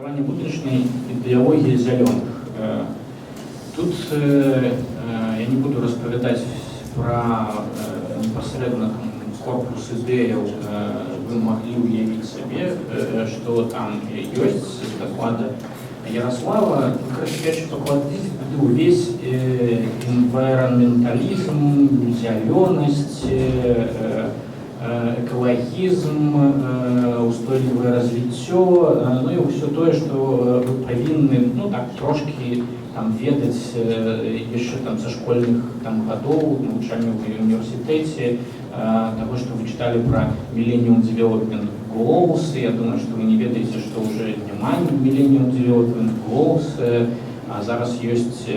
фармирование будущей идеологии зеленых. Тут я не буду распавядаць про непосредственно корпус идеяў, вы могли уявить себе, что там есть з доклада Ярослава. Короче, покладить весь энвайронментализм, зеленость, экологизм, устойлівае развіццё, ну і ўсё тое, што вы павінны, ну так трошки там ведаць яшчэ там са школьных там гадоў навучання ў універсітэце, того, что вы читали про Millennium Development Goals. Я думаю, что вы не ведаете, что уже няма Millennium Development Goals, а зараз есть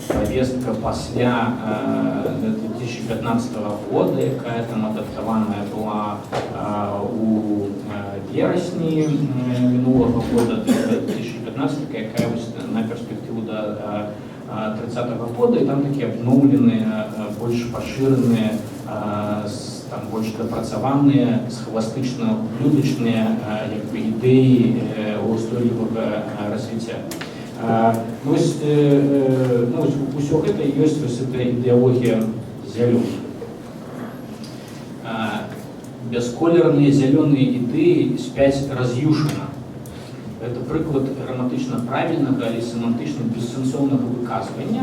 повестка пасля 2015 года, якая там адаптаваная была у верасні минулого года 2015, якая на перспективу до 30 года, и там такие обновленные, больше поширенные, там больше допрацаванные, схоластычна-блюдачныя ідэі устойлівага развіцця. Ну, усё гэта ёсць эта ідэалогія зялёных. Бясколерныя зялёныя ідэі спяць раз'юшана. Это прыклад граматычна правільнага, але семантычна бессэнсоўнага выказвання,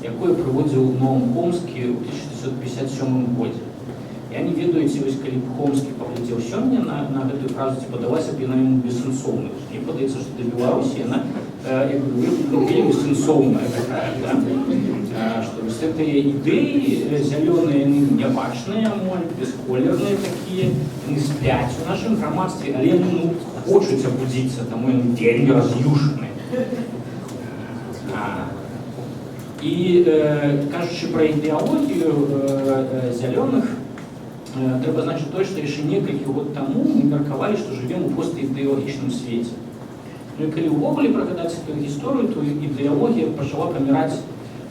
якое прыводзіў Ноам Хомскі ў 1957 годзе. Я не ведаю, ці вось калі б Хомскі паглядзеў сёння на гэтую фразу, ці падалася б яна яму бессэнсоўнай. Мне падаецца, што для Беларусі яна вельмі сэнсоўная такая, да? Што вось гэтыя ідэі зялёныя, яны нябачныя, бясколерныя такія, яны спяць у нашым грамадстве, але яны хочуць абудзіцца, таму яны вельмі раз'юшаныя. І кажучы пра ідэалогію зялёных, трэба значыць тое, што яшчэ некалькі год таму мы меркавалі, што жывем у постідэалагічным свеце. Ну і калі ўвогуле прыгадаць эту гісторыю, то ідэалогія пачала паміраць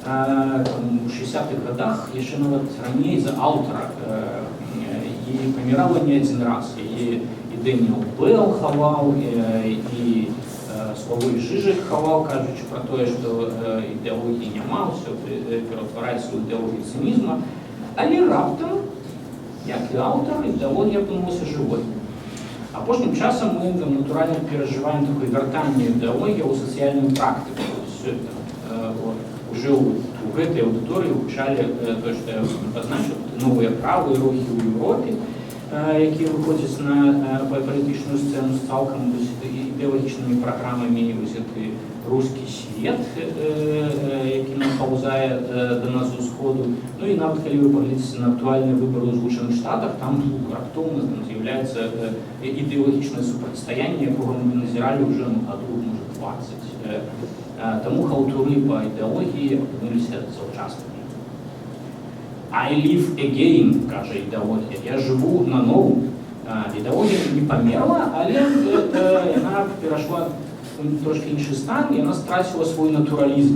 у 60-х годах, яшчэ нават раней за аўтара, і памірала не адзін раз. І Дэніел Белл хаваў, і Славой Жыжык хаваў, кажучы пра тое, што ідэалогіі няма, ўсё ператвараецца ў ідэалогію цынізма. Але раптам, як і аўтар, ідэалогія апынулася жывой. Апошнім часам мы натуральна перажываем такое вяртанне ідэалогіі ў сацыяльную практыку. Уже у гэтай аўдыторыі гучалі тое, што я пазначыў, новыя правыя рухі ў Еўропе, якія выходзяць на палітычную сцэну з цалкам ідэалагічнымі праграмамі, вось гэты рускі свет, які напаўзае да нас з усходу. Ну і нават калі вы паглядзіце на актуальныя выбары ў Злучаных Штатах, там раптоўна з'яўляецца ідэалагічнае супрацьстаянне, якога мы назіралі ўжо гадоў, можа, 20. Таму халтуры па ідэалогіі апынуліся заўчаснымі. I live again, кажа ідэалогія. Я жыву наново. Ідэалогія не памерла, але яна перайшла трошки інший стан, і яна страціла свой натуралізм.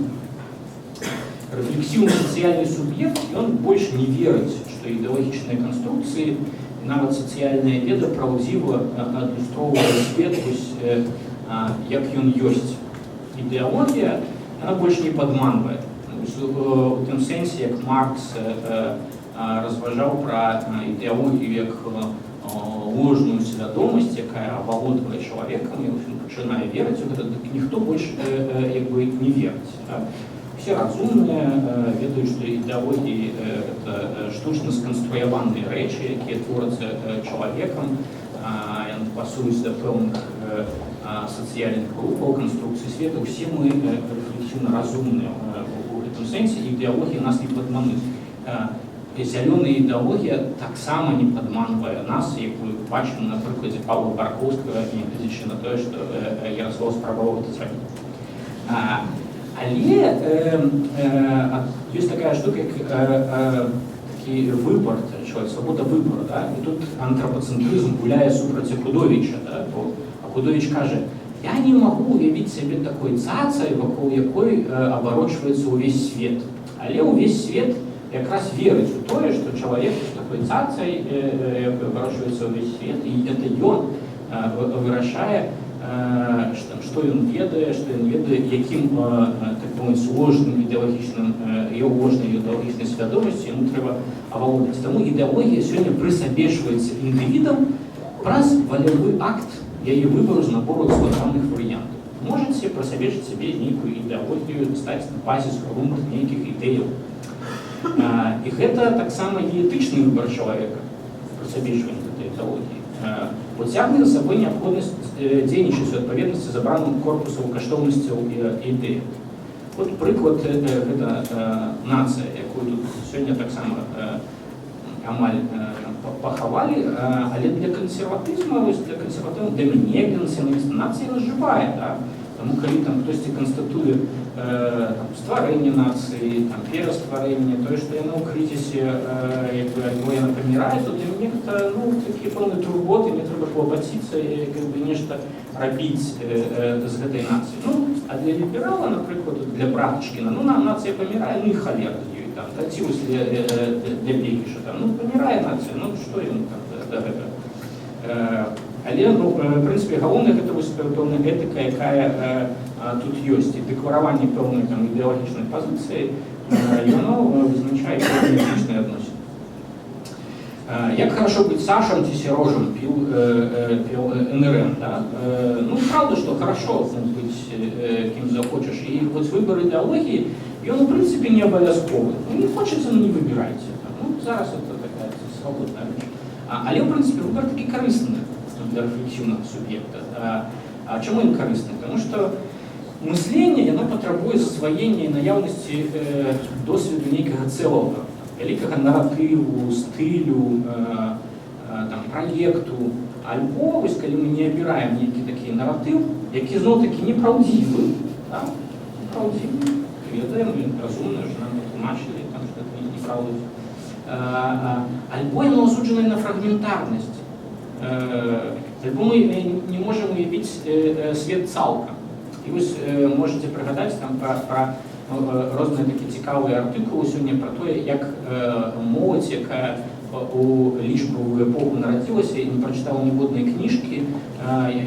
Рефлексіўны сацыяльны суб'ект, ён больш не верыць, што ідэалагічныя канструкцыі, нават сацыяльная веда праўдзіва адлюстроўвае свет, як ён ёсць. Ідэалогія, яна больш не падманвае. У тым сэнсе, як Маркс разважаў пра ідэалогію як ложную свядомасць, якая авалодвае чалавекам, і пачынае верыць у гэта, дык ніхто больш не верыць. Все разумныя ведаюць, што ідэалогіі гэта штучна сканструяваныя рэчы, якія творацца чалавекам, яны пасуюць да пэўных сацыяльных групаў, канструкцый света. Усе мы рефлексіўна разумныя у гэтым сэнсе, ідэалогія нас не падмануць. Зялёная ідэалогія таксама не падманвае нас, як мы бачым на прыкладзе Павла Баркоўскага, нягледзячы на тое, што Ярослав спрабаваў гэта зрабіць. Але ёсць такая штука, як такі выбор, свабода выбору. І тут антрапацэнтрызм гуляе супраць Акудовіча. Акудовіч кажа: я не магу уявіць сабе такой цацай, вакол якой абарочваецца ўвесь свет. Але ўвесь свет якраз верыць у тое, што чалавек з такой цацай абарочваецца ўвесь свет, і гэта ён вырашае, што ён ведае, якім так бы сложным ідэалагічным ложнай ідэалагічнай свядомасцю яму трэба авалодаць. Таму ідэалогія сёння прысабечваецца індывідам праз валявы акт яе выбару з набору складаных варыянтаў. Можаце прысабечыць сабе нейкую ідэалогію, стаць на базіс грунт нейкіх ідэяў. І гэта таксама і этычны выбар чалавека, прысабечванне гэтай ідэалогіі. Бо цягне за сабой неабходнасць дзейнічаць у адпаведнасці з абраным корпусам каштоўнасцяў і ідэй. Вот прыклад гэта нацыя, якую тут сёння таксама амаль пахавалі, але для кансерватызму, для мяне, для нацыяналіста нацыя жывая, да? Таму калі там хтосьці канстатуе стварэнне нацыі, перастварэнне, тое, што яна ў крызісе, альбо яна памірае, то для мяне гэта такія пэўныя турботы, мне трэба клапаціцца і нешта рабіць з гэтай нацыі. А для ліберала, напрыклад, для Братачкіна, нацыя памірае, і халера з ёй, ці вось для Бекіша, памірае нацыя, што ён да гэтага. Але, в прынцыпе, галоўнае гэта вось пэўная этыка, якая тут ёсць, і дэклараванне пэўнай ідэалагічнай пазіцыі, яно вызначае пэўныя этычныя адносіны. Як хорошо быть Сашем ці Серожем, пел НРМ, да? Правда, что хорошо быть кем захочешь. И вот выбор идеологии, и он в принципе не обовязковый. Не хочется, но не выбирайте. Зараз это такая свободная вещь. Але, в принципе, выбор таки корыстный для рефлексивного субъекта. А чему он корыстный? Потому что мысление, оно потребует засвоения и наявности досвіду некого целого, великого наративу, стилю, проекту. Альбо, коли мы не обираем некий такий наратив, який знов-таки неправдивый, да? Неправдивый, ведаем, разумно, что нам тлумачили, что это неправда. Альбо оно осуджено на фрагментарность. Альбо мы не можем уявить свет цалком. І ось можете пригадати там про різні такі цікаві артикули сьогодні про те, як молодь, яка у лічбову епоху народилася і не прочитала ніводної книжки,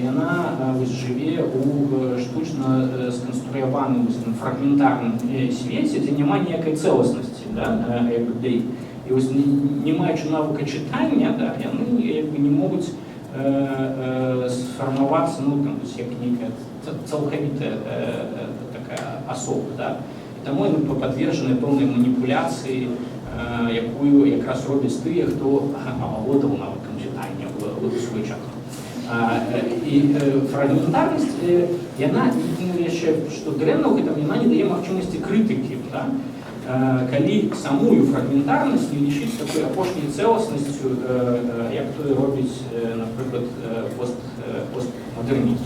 вона живе у штучно сконструйованому фрагментарному світі, де немає ніякої цілісності, да, людей. І ось не маючи навика читання, да, вони не можуть сформуватися, як некая цілковита така особа. Да? І тому вони подвержені певній маніпуляції, яку якраз роблять ті, хто оволодав навиком читання у свій час. І фрагментарність, вона, що древного, вона не дає можливості критики. Да? Коли самую фрагментарність не лишить такою апошньою цілісністю, як то робить, наприклад, постмодерніст.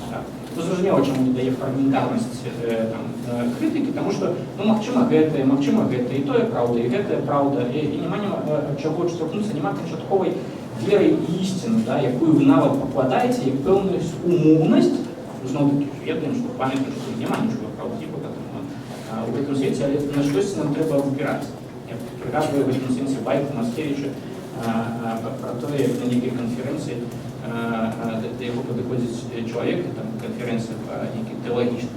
Зрозуміло, чому не дає фрагментарність критики, тому що, мовчимо гэта, і то є правда, і гэта правда, і нема чого штовхнутися, нема кончаткової віри і істини, да, якою ви навіть покладаєте, як певну умовність, знову-таки, ведаємо, що пам'ятаємо, що нема нічого правдивого в этом свете, але на щось нам треба вибирати. Я пригадую в этом сенсі байку Маскевича про те, як на некій конференції до його підходить чоловік, там конференція по неких теологічних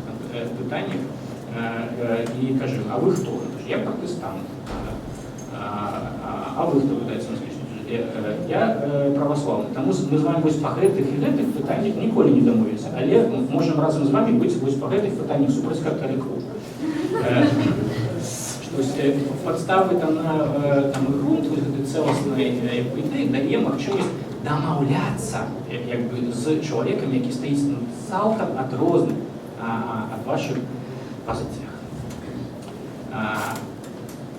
питаннях, і каже, а ви хто? Я протестант. А ви хто, питається Маскевич? Я православний. Тому ми з вами ось по гэтых і гэтых питаннях ніколи не домовимося, але можемо разом з вами бути ось по гэтых питаннях супроть католиков. Подстави на ґрунт цілісної ідеї дає можливість домовлятися з чоловіком, який стоїть цілком відрізний від ваших позицій.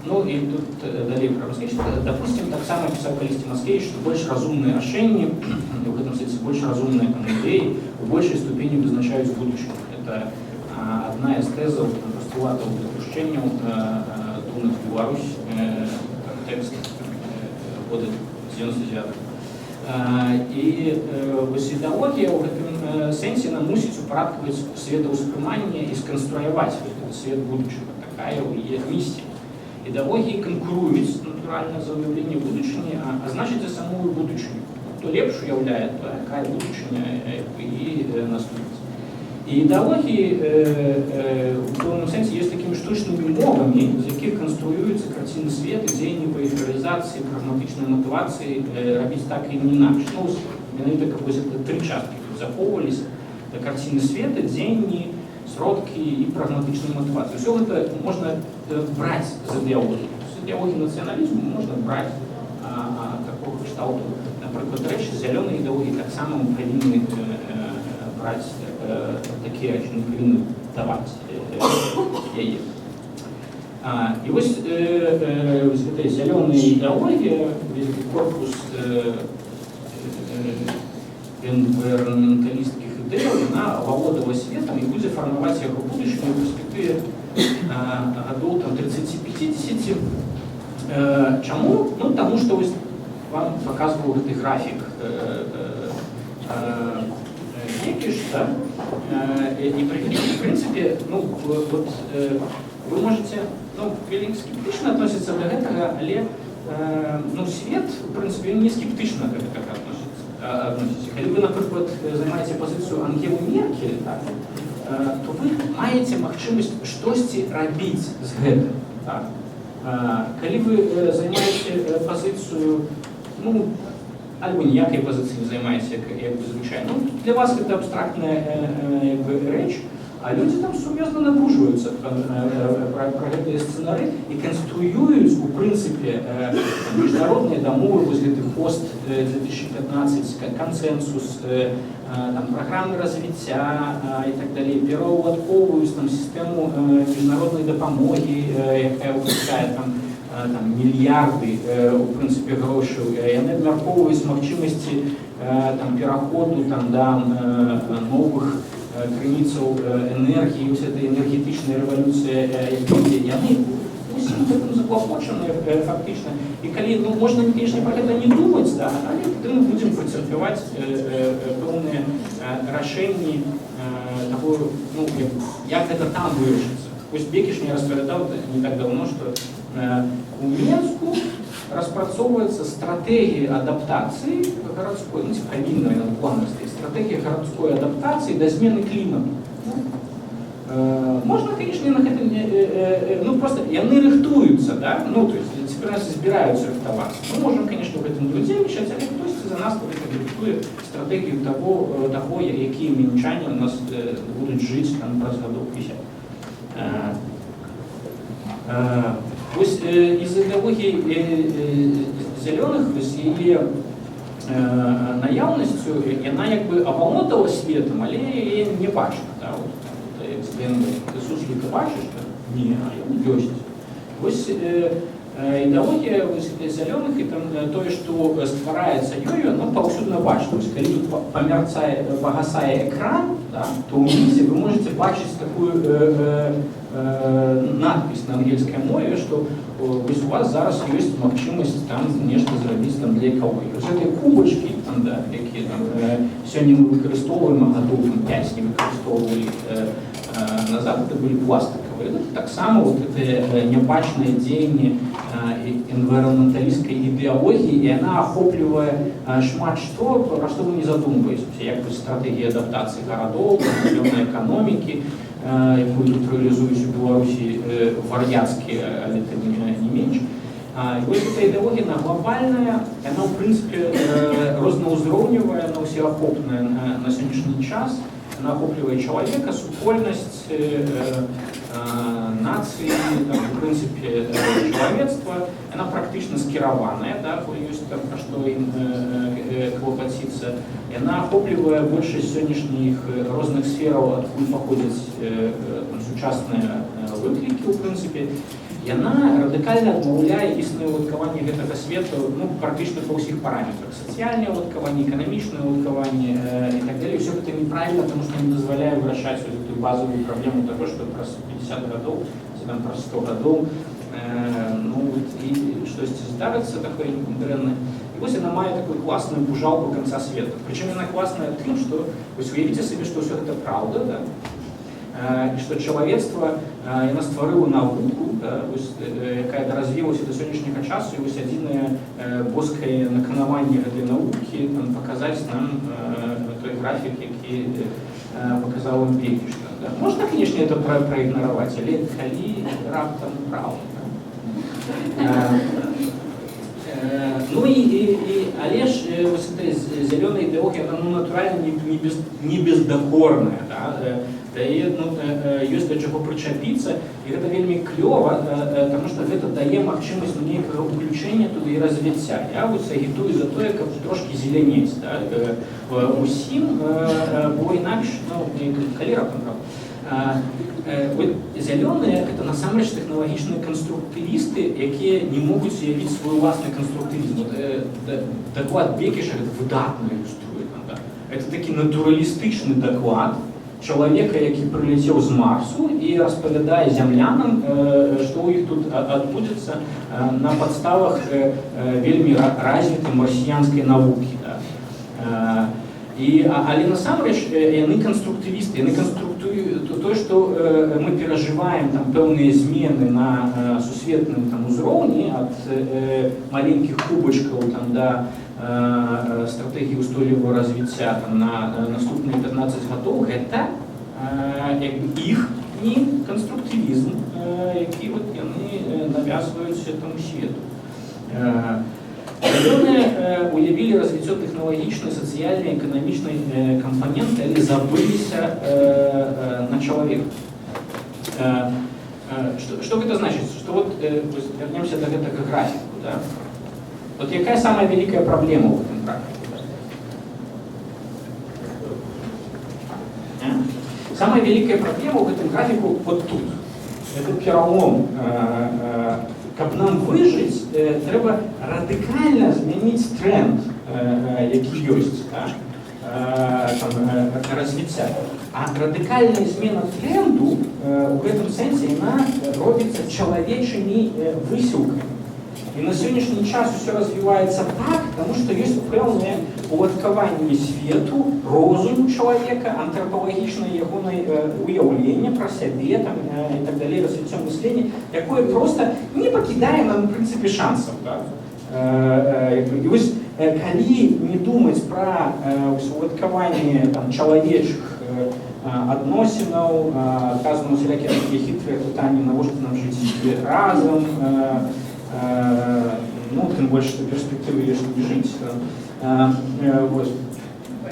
Ну и тут далее про Маскевича. Допустим, так само писал Калисти Маскевич, что больше разумные решения, в этом смысле больше разумные идеи, в большей ступени вызначают будущее. Это одна из тезов постулатов допущения Думать Беларусь, текст года 99-х. І ось ідеологія в гэтым сенсе нам мусіць упарадкаваць светаўспрыманне і сканструяваць свет будучага. Такая є місія. Ідеології конкурують натурально за уявлення будучині, а значить за саму будучиню. Хто лепш уявляє, то яка будучиня і наступиться. І ідэалогіі у пэўным сэнсе ёсць такімі штучнымі мовамі, з якіх канструюецца карціны свету, дзеянні па іх рэалізацыі, прагматычнай матывацыі рабіць так і не інакш. Ну, менавіта каб вось тры часткі захоўваліся: карціны свету, дзеянні, сродкі і прагматычнай матывацыі. Усё гэта можна браць з ідэалогіі. З ідэалогіі нацыяналізму можна браць такога кшталту. Напрыклад, рэчы, зялёныя ідэалогіі таксама мы павінны браць такія рэчы, не павінны даваць яе. І вось гэтая зялёная ідэалогія, вялікі корпус энвайронменталісцкіх ідэяў, яна авалодала светам і будзе фармаваць яго будучыню ў перспектыве гадоў 30-50. Чаму? Ну, таму што вось вам показваў гэты графік Екіш, да? І в прынцыпе, ну, вот, вы можете, ну, вельмі скептычна адносіцца да гэтага, але ну, свет, в прынцыпе, не скептычна да гэтага адносіцца. Калі вы, напрыклад, займаеце пазіцыю Ангелы Меркель, так, то вы маеце магчымасць штосьці рабіць з гэтым. Так? Калі вы займаеце пазіцыю, ну, альбо ніякай пазіцыі не займаеце, як бы звычайна. Ну, для вас гэта абстрактная рэч, а людзі там сумесна напружваюцца пра гэтыя сцэнары і канструююць, у прынцыпе, міжнародныя дамовы, вось гэты пост 2015, кансэнсус, праграмы развіцця і так далей, пераўладкоўваюць сістэму міжнароднай дапамогі, якая выпускае мільярды, у прынцыпе, грошаў. Яны абмяркоўваюць магчымасці пераходу да новых крыніцаў энергіі, вось этой энергетычнай рэвалюцыі, яны усім гэтым заклапочаны фактычна. І калі, ну, можна, конечно, пра гэта не думаць, да, але тады мы будзем працырпяваць пэўныя рашэнні таго, ну, як гэта там вырашыцца. Вось Бекіш мне распавядаў не так давно, што у Мінску распрацоўваецца стратэгія адаптацыі гарадской, ну, павінна яна планна стаць, стратэгія гарадской адаптацыі да змены клімату. Можна, конечно, на гэта, ну, просто яны рыхтуюцца, да, ну, то есть цяпер нас збіраюцца рыхтавацца. Мы можам, конечно, ў гэтым удзельнічаць, але хтосьці за нас рыхтуе стратэгію таго, якія мінчане у нас будуць жыць праз гадоў 50. Вось из ідэалогіі зялёных, вось яе наяўнасцю, яна як бы авалодала светом, але яе не бачна. Да? Ты сусліка бачыш? Не, а ён ёсць. Вось ідэалогія зялёных і тое, што ствараецца ёю, оно паўсюдна бачна. Калі пагасае экран, да, то ўнізе вы можете бачыць такую надпись на ангельскай мове, што вось у вас зараз ёсць магчымасць там нешта зрабіць там для экалогіі. Вось гэтыя кубачкі, да, якія сёння мы выкарыстоўваем, а гадоў 5 не выкарыстоўвалі назад, это былі пластикавыя. Таксама вот гэтыя нябачныя дзеянні энвайронменталісцкай ідэалогіі, і яна ахоплівае шмат што, пра што вы не задумваецеся, як бы стратэгія адаптацыі гарадоў, зялёнай эканомікі, якую тут рэалізуюць у Беларусі вар'яцкія, але тым не менш. І вось эта ідэалогія, она глобальная, яна, в прынцыпе, рознаўзроўневая, она ўсеахопная на сённяшні час. Она охоплівае чалавека, супольнасць, нацыі, в прынцыпе, чалавецтва. Яна практычна скіраваная, да, ёсць там пра што ім клапаціцца. Яна ахоплівае большасць сённяшніх розных сфераў, адкуль паходзяць сучасныя выклікі, у прынцыпе. Яна радыкальна адмаўляе існае ўладкаванне гэтага свету, ну, практычна па ўсіх параметрах. Сацыяльнае ўладкаванне, эканамічнае ўладкаванне і так далее. Усё гэта неправільна, тому што не дазваляе вырашаць гэтую базовую праблему таго, што праз 50 гадоў ці там праз 100 гадоў ну, і штосьці здарыцца такое дрэннае. І вось яна мае такую класную пужалку канца свету. Прычым яна класная тым, што вось уявіце сабе, што ўсё гэта праўда, да? і што чалавецтва яна стварыла навуку, якая развілася да сённяшняга часу, і вось адзінае боскае наканаванне гэтай навукі паказаць нам той графік, які показал им Бекиш. Да. Можно, конечно, это проигнорировать, але калі раптам правда. Ну и Олеж, вот эта зеленая идеология, она натурально не бездокорная, да, дае, ну, ёсць да чаго прычапіцца, і гэта вельмі клёва, таму што гэта дае магчымасць нейкага ўключэння туды і развіцця. Я вось агітую за тое, каб трошкі зелянець, да, усім, бо інакш, ну, калі раптам правда. Зялёныя — это насамрэч тэхналагічныя канструктывісты, якія не могуць уявіць свой уласны канструктывізм. Даклад Бекіша гэта выдатна ілюструе. Это такі натуралістычны даклад чалавека, які прылецеў з Марсу і распавядае зямлянам, што ў іх тут адбудзецца на падставах вельмі развітай марсіянскай навукі. Але насамрэч яны канструктывісты, яны канструктуюць тое, што мы перажываем там пэўныя змены на сусветным там узроўні ад маленькіх кубачкаў там да стратэгіі ўстойлівага развіцця там на наступныя 15 гадоў, гэта іхні канструктывізм, які вот яны навязваюць этому свету. Зелёныя уявілі развіццё тэхналагічнай, сацыяльнай, эканамічнай кампаненты, але забыліся на чалавека. Что это значит? Что вот вернемся до гэтага графіку, да? Вот какая самая великая проблема в этом графике? Самая великая проблема в этом графику вот тут. Это перелом. Каб нам выжыць, трэба радыкальна змяніць тренд, які ёсць, развіцця. А радыкальная змена тренду у гэтым сэнсе яна робіцца чалавечымі высілкамі. І на сённяшні час усё развіваецца так, таму што ёсць пэўнае уладкаванне свету, розуму чалавека, антропалагічнае ягонае уяўленне пра сябе там, і так далей, развіццё мыслення, якое проста не пакідае нам, у прынцыпе, шансаў. Да? І вось, калі не думаць пра уладкаванне чалавечых адносінаў, адказваць на усялякія такія хітрыя пытанні, навошта нам жыць разам, ну, тем больше, что перспективы есть не жить.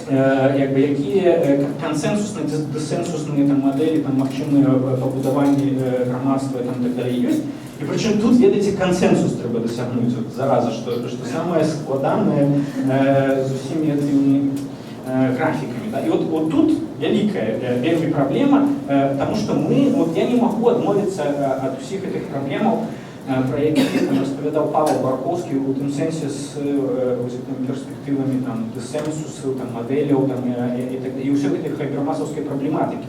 Какие консенсусные, десенсусные модели, магчымыя пабудаванні грамадства и так далее есть. И причем тут, ведаеце, консенсус трэба дасягнуць. Вот, зараза, что самое складанное с усімі этими графиками. Да? И вот тут великая вельмі проблема, потому что я не могу адмовіцца от усіх этих проблемаў, про які распавядаў Павел Барковскі у тым сэнсе з перспектывамі десенсусу, мадэляў і ўсё гэтых гіпермасаўскай праблематыкі,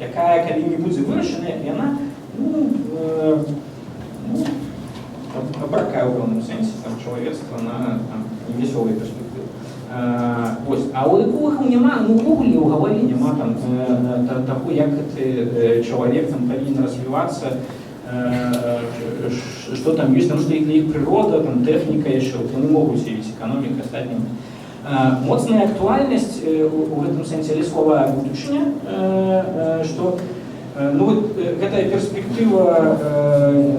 якая калі не будзе вырашана, яна абракае ў пэўным сэнсе чалавецтва на невесёлыя перспектывы. А у эколагаў няма, увогуле ў галаве няма таго, як гэты чалавек павінен развівацца, что там есть, потому что их природа, техника еще, они могут сеять экономика, остальные. Моцная актуальность в этом сенсе лесковая будучиня, что эта перспектива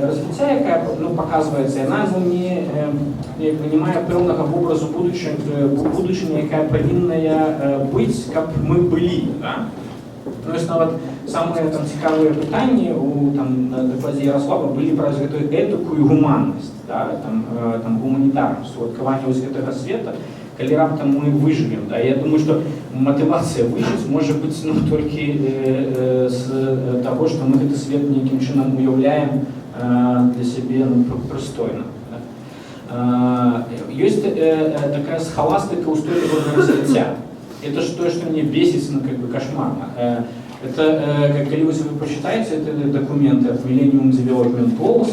развития, якая показывается, она не понимая пэўнага образу будучыні, якая павінная быць, каб мы былі. То есть нават самые цікавыя пытанні у дакладзе Ярослава былі пра гэтую этыку і гуманнасць, гуманітарнасць, уладкаванне гэтага света, калі раптам мы выжывем. Я думаю, што матывацыя выжыць можа быць толькі з таго, што мы гэты свет нейкім чынам уяўляем для сябе прыстойна. Ёсць такая схаластыка ўстойлівага развіцця. Это то, что мне бесится, кошмарно. Это, когда вы прочитаете эти документы от Millennium Development Goals,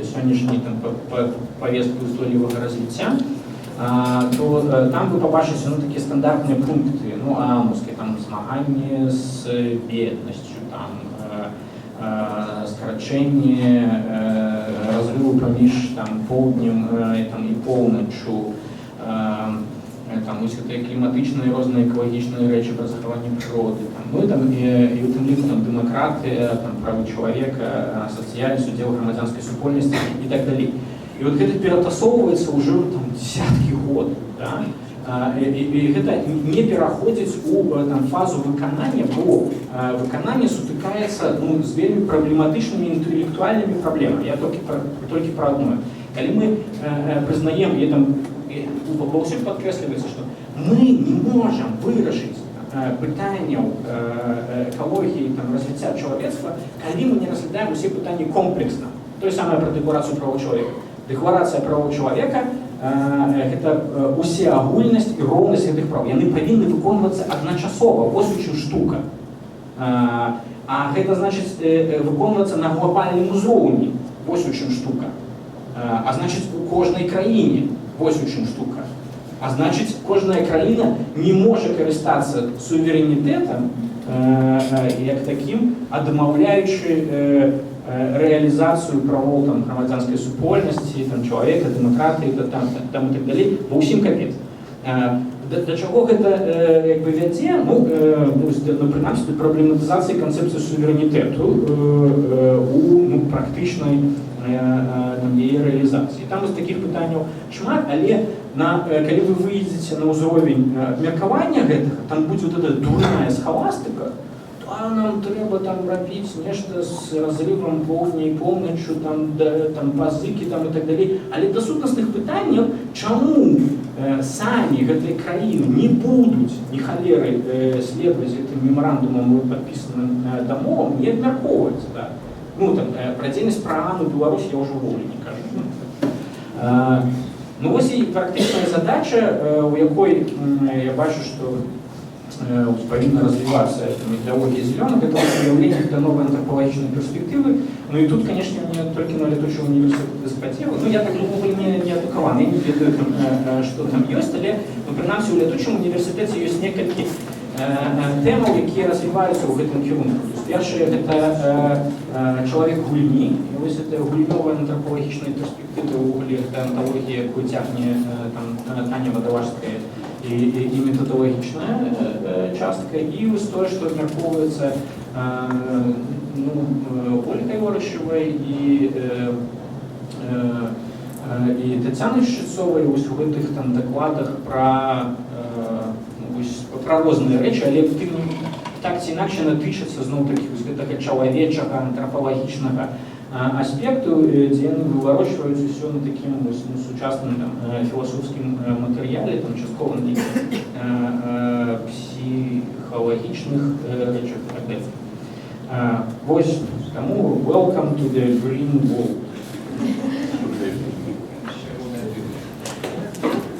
сегодняшней повестки устойчивого развития, то там вы побачыце такія стандартныя пункты, там змаганне з беднасцю, там скарачэнне разрыву паміж поўднем і поўначчу, там вось гэтыя кліматычныя розныя экалагічныя рэчы пра захаванне прыроды. І ў тым ліку дэмакратыя, правы чалавека, сацыяльнасць, удзел грамадзянскай супольнасці і так далей. І вот гэта ператасоўваецца ўжо дзесяткі год. І гэта не пераходзіць у фазу выканання, бо выкананне сутыкаецца з вельмі праблематычнымі інтэлектуальнымі праблемамі. Я толькі пра адно. Калі мы прызнаем, ва ўсіх падкрэсліваецца, што мы не можам вырашыць пытанняў экалогіі, развіцця чалавецтва, калі мы не разглядаем усе пытанні комплексна. Тое самае пра дэкларацыю правоў чалавека. Дэкларацыя правоў чалавека гэта усеагульнасць і роўнасць гэтых праў. Яны павінны выконвацца адначасова, вось у чым штука. А гэта значыць выконвацца на глобальным узроўні, вось у чым штука. А значыць у кожнай краіне, вось у чым штука. А значыць кожная краіна не можа карыстацца суверэнітэтам як такім, адмаўляючы реализацию правоў громадянской супольнасці, чалавека, дэмакратыі, і так далей, ва ўсім капец. Да чаго гэта вядзе? Прынамсі, праблематызацыі канцэпцыі суверэнітэту у практычнай яе рэалізацыі. Там з такіх пытанняў шмат, але калі вы выйдзеце на ўзровень абмеркавання гэтага, там будзе вот эта дурная схаластыка, нам трэба рабіць нешта з разрывам поўдня і поўначчу, пазыкі і так далей. Але да сутнасных пытанняў, чаму самі гэтыя краіны не будуць ні халеры следаваць гэтым мемарандумам падпісаным дамовам, не абмяркоўваецца. Пра дзейнасць праграмы Беларусь я ўжо ввогуле не кажу. Вось і практычная задача, у якой я бачу, што павінна развиваться идеология зеленых, это выявление до новой антропологичной перспективы. И тут, конечно, не только на летучем университете дискотеку, я так думаю, не атакован, я не ведаю, что там есть, але, принаймні, у летучем университете есть некалькі тэмаў, якія развіваюцца ў гэтым кірунку. Першае, гэта чалавек гульні, і вось гэта гульнёвая антропалагічная перспектыва, ўвогуле, гэта анталогія, якую цягне Таня Вадаварская, і методологічная частка, і вось тое, што абмяркоўваецца Ольгай Орышевай і Тацянай Шчыцовай вось у гэтых дакладах пра розныя рэчы, але так ці інакш яны тычацца зноў-такі гэтага чалавечага антропалагічнага аспекту, дзе яны выварочваюць усё на такім сучасным філасофскім матэрыяле, часткова на нейкіх псіхалагічных рэчах і так далей. Вось, таму welcome to the green world.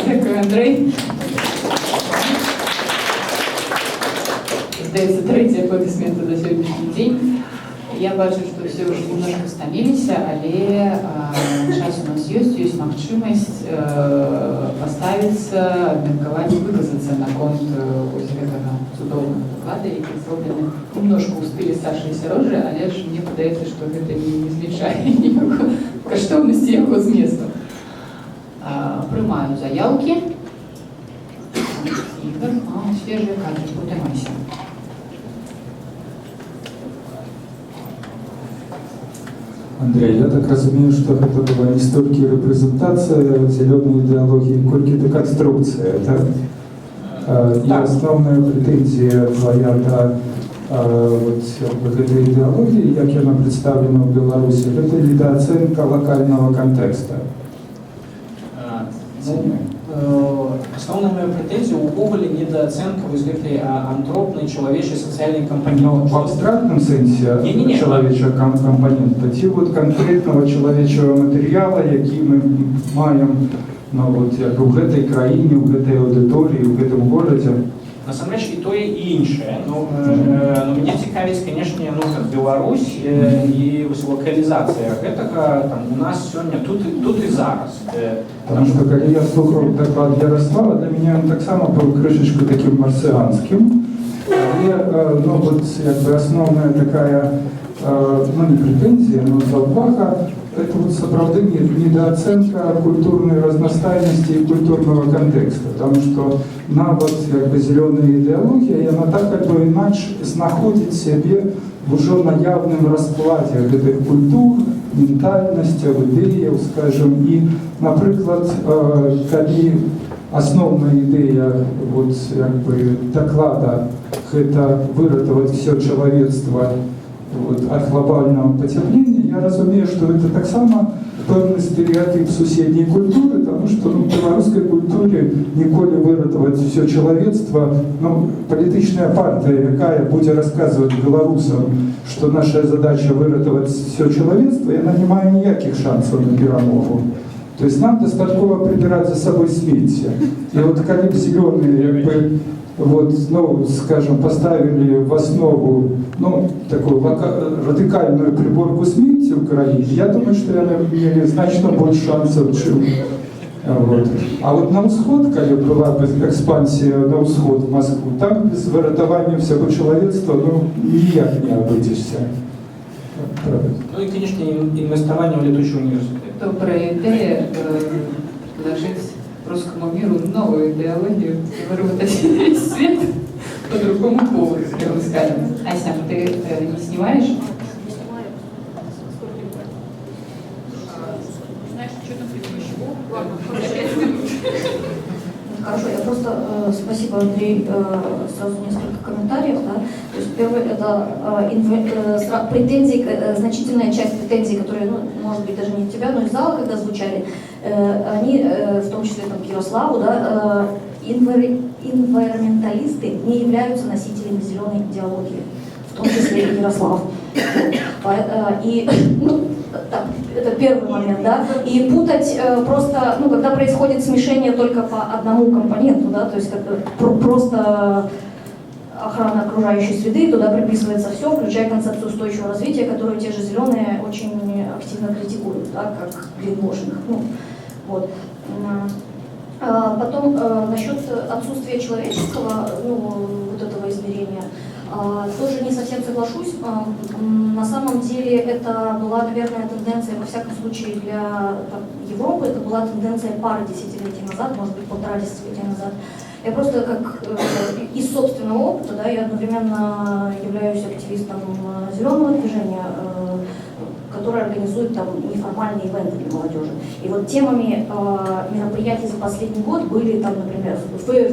Дякую, Андрей. Здаецца, трэці аплодисменты за сённяшні дзень. Я бачу, што все ўжо немножко стаміліся, але час у нас ёсць магчымасць паставіцца, абмеркаваць, выказацца наконт гэтага цудоўнага доклада, які зроблены немножко ў стылі Сашы Сярожы, але ж мне падаецца, што гэта не змяншае ніякой каштоўнасці яго зместу. Прымаю заяўкі. Ігор, свежыя кадры, падымайся. Андрей, я так разумею, что это была не столько репрезентация зеленой идеологии, сколько деконструкция, да? И основная претензия твоя до этой идеологии, как она представлена в Беларуси, это недооценка локального контекста. Основная моя претензия увогуле недооценка вось гэтай антропнай чалавечай сацыяльнай кампанёнты. В абстрактном сэнсе чалавечага кампанента, ці вот конкретного чалавечага матэрыяла, які мы маем як у гэтай краіне, у гэтай аўдыторыі, у гэтым горадзе. насамрэч і тое і іншае. Ну, мне цікавіць, канешне, ну, Беларусь і локалізацыя гэтага там у нас сёння тут і зараз. Потому что, когда я слухал доклад Ярослава, для меня он так само был крышечку таким марсианским. И, ну, вот, как бы основная такая, ну, не претензия, но заувага, это вот сапраўды недооценка культурной разностайности и культурного контекста. Потому что на вот, как бы, зеленая идеология, она так, как бы, иначе находит себе в уже наявном раскладе этих культур, ментальности, идеев, скажем. И, например, когда основная идея вот, как бы, доклада – это выратовать все человечество вот, от глобального потепления, я разумею, что это так само певний стереотип сусідньої культури, тому що ну, в білоруській культурі ніколи виратувати все человечество, ну, політична партія, яка буде розказувати білорусам, що наша задача виратувати все человечество, вона не має ніяких шансів на перемогу. То есть нам достаточно прибирать за собой сміття. И вот когда зеленые, как бы, вот, ну, скажем, поставили в основу, ну, такую радикальную приборку сміття в Украине, я думаю, что они имели значно больше шансов, чем вот. А вот на усход, когда была экспансия на усход в Москву, там без выратования всего человечества, ну, никак не обойдешься. Ну и, конечно, инвестирование в летучий университет. Добрая идея предложить русскому миру новую идеологию, выработать свет по другому поводу, прямо скажем. Ася, ты не снимаешь? Знаешь, что там предыдущего? Ладно, хорошо, я просто, спасибо, Андрей, сразу несколько комментариев. Да? То есть первое, это претензии, значительная часть претензий, которые, ну, может быть, даже не от тебя, но из зала, когда звучали, они, в том числе там, к Ярославу, да, инвайроменталисты не являются носителями зеленой идеологии, в том числе и Ярослав. И, ну, так, это первый момент, да, и путать просто, ну, когда происходит смешение только по одному компоненту, да, то есть как бы просто охрана окружающей среды, туда приписывается все, включая концепцию устойчивого развития, которую те же зеленые очень активно критикуют, да, как гринвошинг, ну, вот. Потом насчет отсутствия человеческого, ну, вот этого измерения, тоже не совсем соглашусь. На самом деле это была, наверное, тенденция, во всяком случае, для там, Европы, это была тенденция пары десятилетий назад, может быть, 1,5 десятилетия назад. Я просто как из собственного опыта, да, я одновременно являюсь активистом зеленого движения, которое организует там неформальные ивенты для молодежи. И вот темами мероприятий за последний год были там, например, fair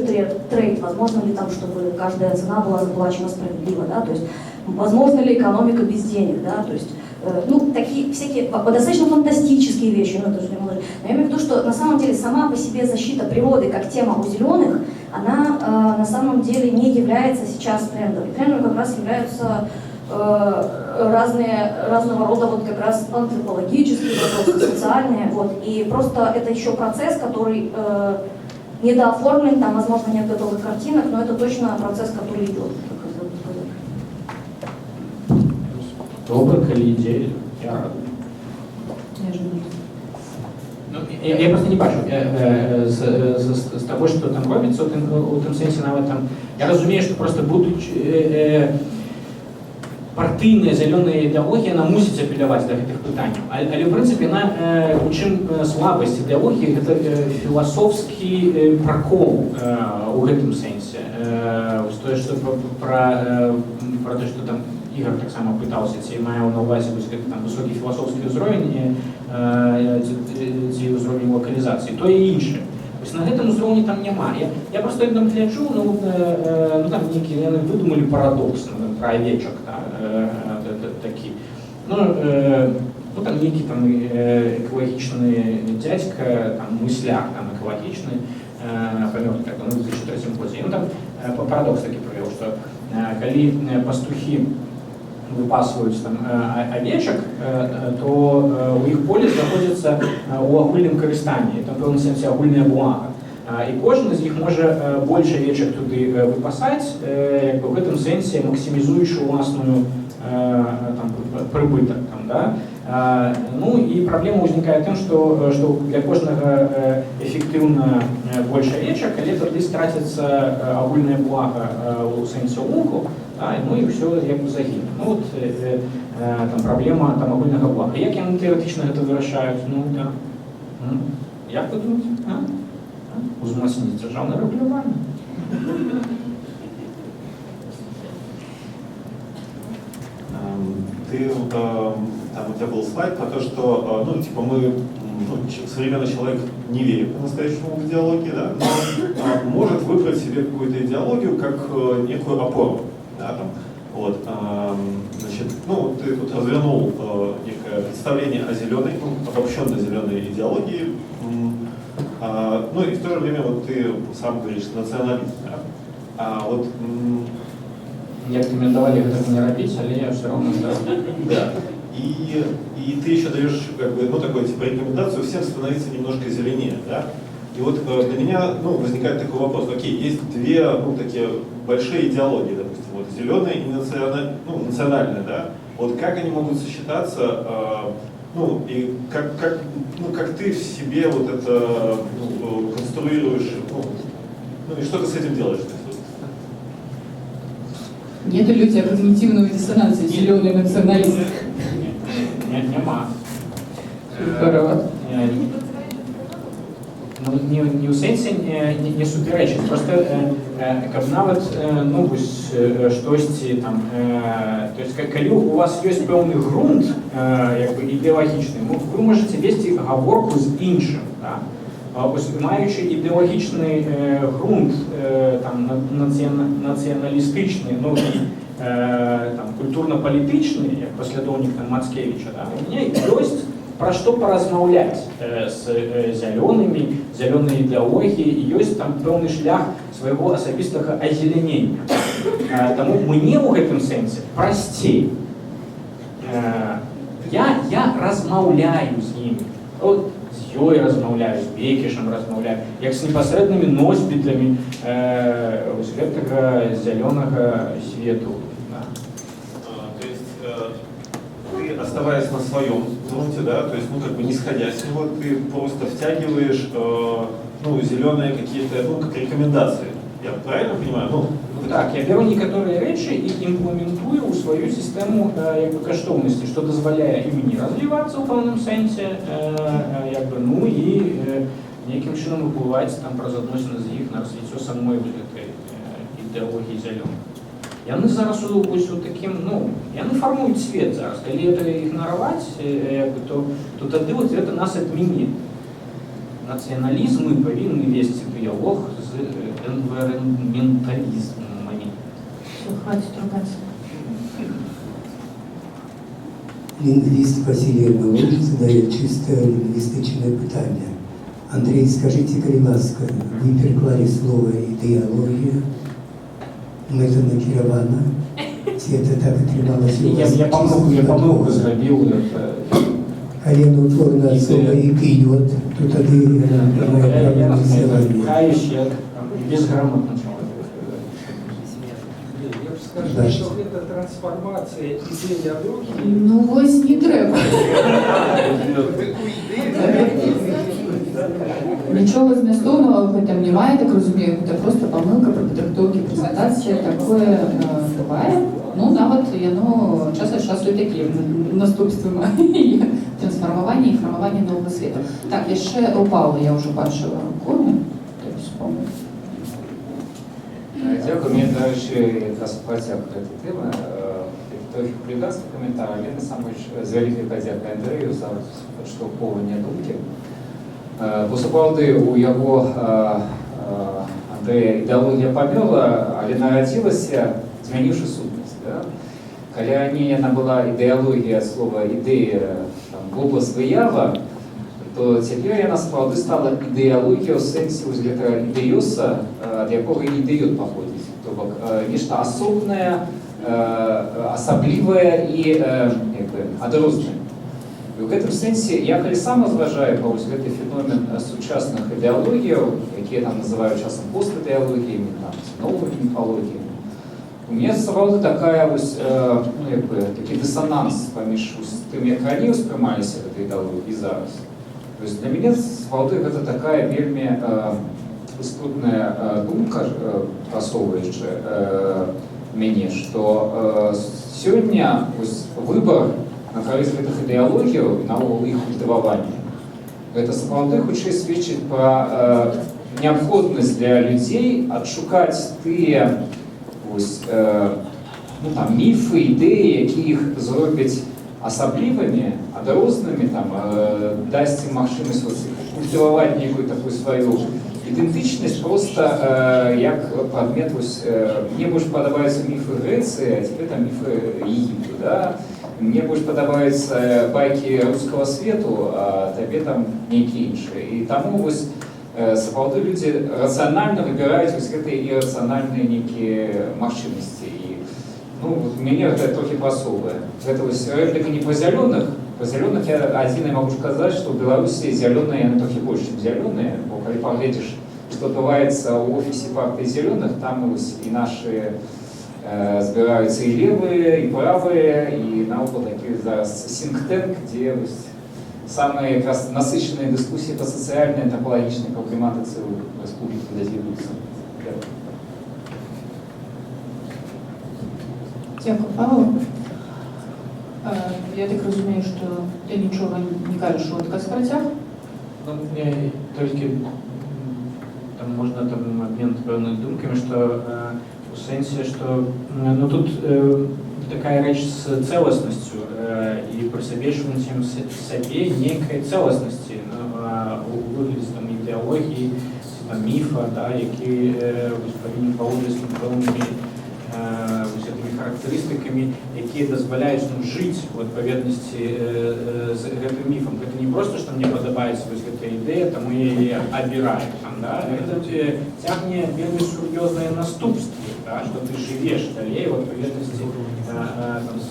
trade, возможно ли там, чтобы каждая цена была заплачена справедливо, да, то есть возможно ли экономика без денег, да, то есть ну, такие всякие достаточно фантастические вещи, ну, это же не может. Но я имею в виду, что на самом деле сама по себе защита природы как тема у зеленых, она на самом деле не является сейчас трендом. Трендом как раз являются разного рода вот как раз антропологические вопросы, социальные, вот, и просто это еще процесс, который недооформлен, там, возможно, нет готовых картинок, но это точно процесс, который идет. Добре, коли ідея, я рад. Ну, я просто не бачу з того, що там робиться, у тим сенсі навіть там, я розумію, що просто будуть партийная зеленая идеология, она мусить апеллировать до этих пытаний. Але, в принципе, у чым слабость идеологии, это философский прокол у гэтым сенсе. То, что про то, что там Игорь так само пытался, ці мае на увазе там высокі філасофскі ўзровень, ці ўзровень локалізацыі, то і іншае. На гэтым узроўні там няма. Я просто там гляджу, ну там нейкі яны выдумалі парадокс про овечак такі. Ну там нейкі там экалагічны дзядзька, там мысляк там экалагічны, памёр как в 2003 годзе. Ён там парадокс такі правёў, што калі пастухі выпасываюць там овечак, то у іх поле знаходзіцца ў агульным карыстанні, там в пэўным сэнсе агульная блага. І кожен з них може більше речок туди випасати, якби в этом сенсі максимізуючи власную там, прибыток. Там, да? Ну и проблема возникает в том, что для кожного эффективно больше речок, але тоді тратится огульное благо у сенсі лунку, да? Ну и все як бы загине. Ну вот там проблема там огульного блага. Як яны теоретично это вырашаюць? Ну да. Як ви думаєте? Узмацніть державне регулювання. Ты, там у тебя был слайд про то, что, ну, типа мы, современный человек не верит по-настоящему в идеологии, да, но может выбрать себе какую-то идеологию как некую опору, да, там, вот, значит, ну, ты тут развернул некое представление о зеленой, обобщенной зеленой идеологии, ну, и в то же время вот ты сам говоришь национализм, да, вот. Як рекомендовали этого не робить, але я все равно да. И ты еще даешь как бы, ну, такую типа рекомендацию всем становиться немножко зеленее, да? И вот для меня, ну, возникает такой вопрос: окей, есть две, ну, такие большие идеологии, допустим, вот зеленая и национальная, да? Вот как они могут сочетаться, ну, и как ты в себе вот это конструируешь, ну, и что ты с этим делаешь? Нет ли у тебя когнитивного диссонанса, зеленый националист? Нема. Здорово. Ну, не у сенсі не суперечить, просто каб нават, ну, вось, штосьці там, то есть, калі у вас ёсць пэўны грунт, як бы ідэалагічны, вы можете весці гаворку з іншым, да? Маючи ідеологічний ґрунт там, націоналістичний, ну і там, культурно-політичний, як послідовник там, Мацкевича, да, у мене є про що порозмовляти з зеленою ідеологією, і є там певний шлях свого особистого озеленення. Тому мені у гэтым сенсі простей. Я розмовляю з ними. З ёй размаўляю, з Бекішам размаўляю, як з непасрэднымі носьбітамі вось гэтага зялёнага свету. Да. То есть ты, оставаясь на своем грунте, да, то есть, ну, как бы не сходя с него, ты просто втягиваешь, ну, зеленые какие-то, ну, как рекомендации. Я правильно понимаю? Ну, так, я беру некаторыя рэчы і імплементую ў сваю сістэму як бы каштоўнасці, што дазваляе і мне развівацца ў пэўным сэнсе, як бы, ну і нейкім чынам уплываць там праз адносіны з іх на развіццё самой гэтай ідэалогіі зялёнай. Яны зараз вось у такім, ну, яны фармуюць свет зараз. Калі гэта ігнараваць, як бы, то тады вот гэта нас адмяне. Нацыяналізмы павінны весці дыялог з энвайронменталізмамі. Все, хватит ругаться. Лінгвіст Василій Євгенович задає чисте лінгвістичне питання. Андрій, скажіть, будь ласка, ви переклали слово ідеологія, методно керована, чи це так і трималося? Я помилку зробив. Колено утворено слово «икиот», то тоді має право населення. Каюсь, я безграмотно человек. Я б скажу, що це трансформація ідеології. Ну ось не треба. Нічого змістовного в этом немає, так розумію, це просто помилка при підготовці презентації, таке буває. Ну, навіть воно час від часу і такі наступства має. Трансформування і формування нового світу. Так, я ще у Павла, я вже бачила руку. Дякую, мені далі якраз праця про цю тему. Трохи хуліганський коментар, але насамперед з великою подякою Андрею за підштовхування думки. Бо справді у його Андрея ідеологія померла, але народилася, змінивши сутність. Коли вона була ідеологія, слово ідея, образ виява, то тепер вона справді стала ідеологією в сенсі ідеоса, від якого ідеот походить. Тобто, нечто особне, особливе і відрізне. І ў гэтым сэнсе я калі сам разважаю паўз гэты феномен сучасных ідэалогіяў, якія там называюць часам постідэалогіямі, там, новымі міфалогіямі, у меня сапраўды такая вось, ну, як бы, такі дысананс паміж тым, як раней успрымаліся гэтай ідэалогіі і зараз. То есть для мяне сапраўды гэта такая вельмі істотная думка, прасоўваючая мяне, што сёння выбар на карысць гэтых ідэалогіяў, наогул іх культывавання, гэта сапраўды хутчэй сведчыць пра неабходнасць для людзей адшукаць тыя ну, там, міфы, ідэі, які іх зробяць асаблівымі, адрознымі, дасць ім магчымасць культываваць нейкую такую сваю ідэнтычнасць просто як прадмет. Мне больш падабаюцца міфы Грэцыі, а цяпер там міфы Егіпту, да? Мне больш падабаюцца байкі рускага свету, а табе там нейкія іншыя. І таму сапраўды людзі рацыянальна выбіраюць гэтыя ірацыянальныя нейкія магчымасці. І мяне гэта трохі прасоўвае. Гэта рэпліка не пра зялёных. Пра зялёных я адзінае магу сказаць, што ў Беларусі зялёныя яны трохі больш, чым зялёныя, бо калі паглядзіш, што адбываецца ў офісе партыі зялёных, там і нашы збіраюцца і левыя, і правыя, і наогул такі зараз сінк-тэнк, дзе самыя якраз насычаныя дыскусіі па сацыяльнай, антропалагічнай праблематыцы ў рэспубліцы вядуцца. Дякую, Павел. Я так разумею, што ты нічога не кажаш у адказ працяг? Ну, толькі там можна абмен пэўнымі думкамі, што у сэнсе, што тут такая рэч з цэласнасцю і прысабечваннем сабе нейкай цэласнасці у выглядзе ідэалогіі, міфа, які павінен паводзіць пэўнымі характарыстыкамі, якія дазваляюць жыць у адпаведнасці з гэтым міфам. Гэта не проста, што мне падабаецца гэтая ідэя, таму я яе абіраю. Гэта цягне вельмі сур'ёзныя наступствы, што ты жывеш далей у адпаведнасці з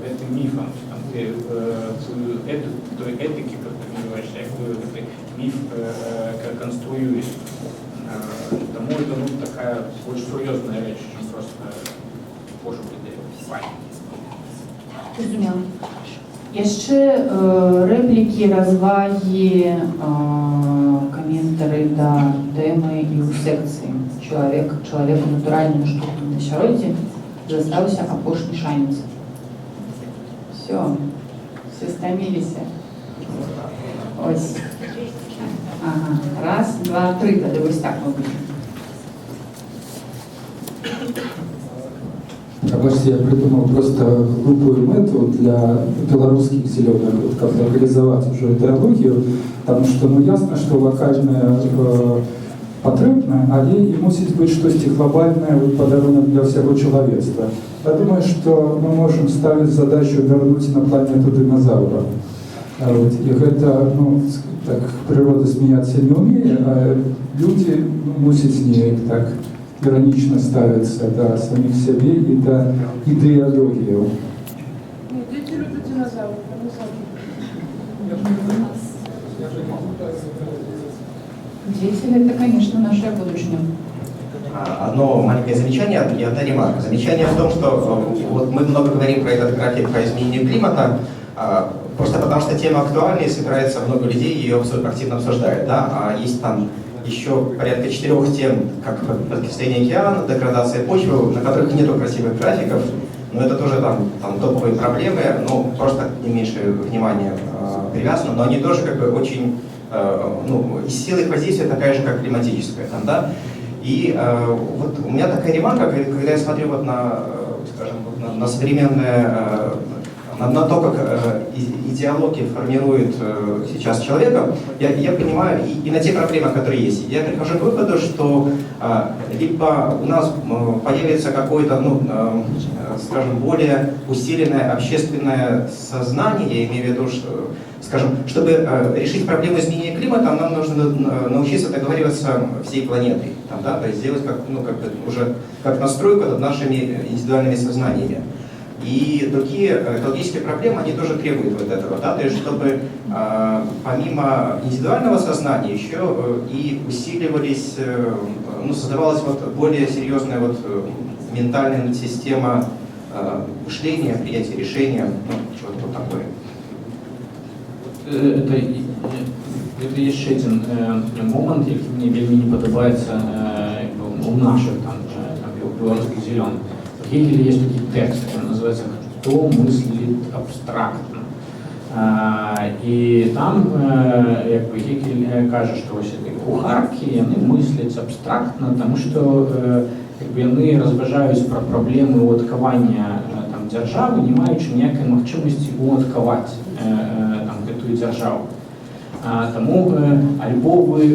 гэтым міфам. Ты той этыкі падтрымліваеш, як гэты міф канструюеш. Таму гэта такая больш сур'ёзная рэч, чым проста пошук ідэі. Зразумела. Яшчэ рэплікі, развагі, каментары да тэмы і ў секцыі чалавека натуральным штукам асяроддзі застаўся апошні шанец. Все стаміліся. Ось. Ага. Раз, два, три. Тады вось так мы будем. Пробачьте, я придумал просто глупую мету для белорусских зеленых, как локализовать уже идеологию, потому что ясно, что локальная потребная, а ей мусить быть что-то глобальное, подарунок для всего человечества. Я думаю, что мы можем ставить задачу вернуть на планету динозавра. И это, так, природа смеяться не умеет, а люди мусить с ней так иронично ставятся до самих себе и до идеологии. Дети любят динозавров. Дети — это, конечно, наше будущее. Одно маленькое замечание и одна ремарка. Замечание в том, что вот мы много говорим про этот график, про изменение климата, просто потому что тема актуальна и собирается много людей, ее активно обсуждают. Да? А есть там еще порядка 4 тем, как подкисление океана, деградация почвы, на которых нету красивых графиков, но это тоже там топовые проблемы, но просто не меньше внимания привязано, но они тоже как бы очень, сила их воздействия такая же, как климатическая. Там, да? И вот у меня такая ремарка, когда я смотрю вот на, скажем, вот на современное, на то, как идеология формирует сейчас человека, я понимаю и на те проблемы, которые есть. Я прихожу к выводу, что либо у нас появится какое-то, скажем, более усиленное общественное сознание, я имею в виду, что, скажем, чтобы решить проблему изменения климата, нам нужно научиться договариваться всей планетой, то есть сделать уже как настройку над нашими индивидуальными сознаниями. И другие экологические проблемы, они тоже требуют вот этого, да, то есть чтобы помимо индивидуального сознания еще и усиливались, ну, создавалась вот более серьезная вот ментальная система мышления, принятия решения, ну, что-то вот такое. Это еще один момент, який мені вельми не подобається у наших белорусских зеленых. В Гегеле есть такие тексты, называется «Кто мыслит абстрактно». І там якби Гегель каже, що ось кухарки, вони мислять абстрактно, тому що якби вони розважають про проблеми уладкавання там держави, не маючи ніякої можливості уладкавати там гэтую державу. Тому альбо ви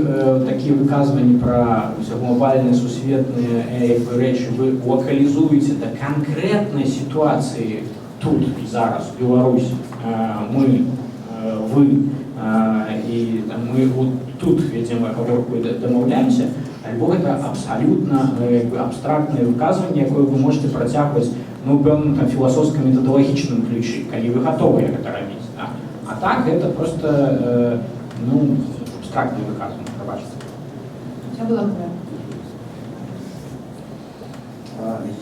такі виказування про глобальні сусветні речі ви локалізуєте до конкретної ситуації тут, зараз, в Білорусі, ми, ви, і ми тут ведемо оговорку і домовляємося, альбо це абсолютно абстрактне виказування, яке ви можете протягувати ну, певним там філософсько-методологічним ключі, коли ви готові це робити. Да? А так, це просто ну, абстрактне виказування, пробачте. Я была прям.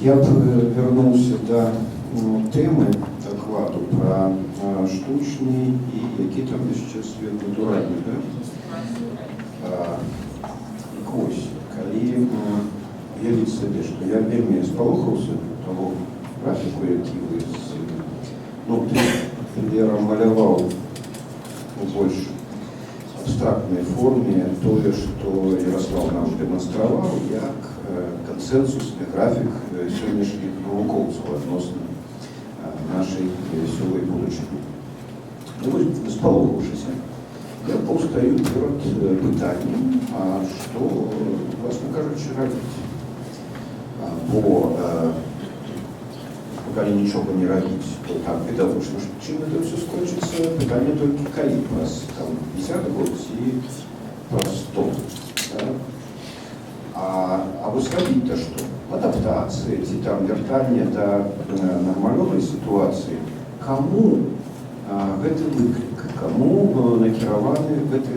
Я б вернувся до теми докладу про штучні і які там ще світ натуральні. Ось, коли уявіть собі, що я вельми спалохався того графіку, який ви ти малював у більш абстрактной форме то, что Ярослав нам демонстрировал, как консенсусный график сегодняшних науковцев относно нашей веселой будущего. Ну, сполохавшись, я повстаю перед питанием, что, власне кажучи, робить. Бо пока ничего не робить, то так педагогично, чим это все скончится, питание только коли праз там 50 год и про 100. Да? А вот сходить-то что? Адаптация, эти там вертания до нормальной ситуации. Кому это выклик? Кому накированы это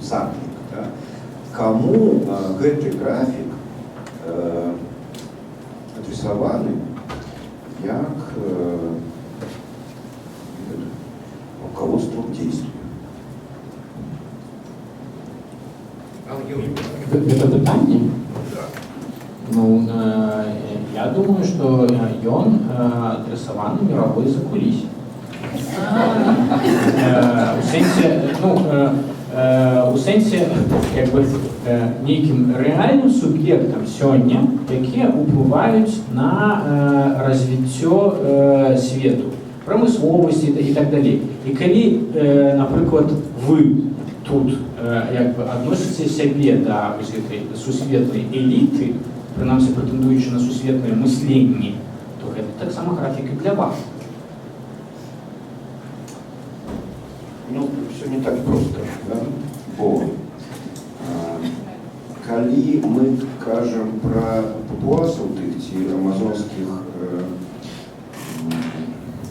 заклик? Да? Кому этот график адресованы як руководство к действию? Это питание? Ну, я думаю, что ён адресован мировой закулисье. У сенсі, якби, нейкім рэальным суб'ектам сёння, якія ўплываюць на развіццё свету, прамысловасці і так далей. І калі, напрыклад, вы тут якби адносіце сябе да гэтай сусветнай эліты, прынамсі прэтэндуючы на сусветнае мысленне, то гэта таксама графік і для вас. Ну, все не так просто, да? Бо коли мы кажем про папуасов тых ці амазонских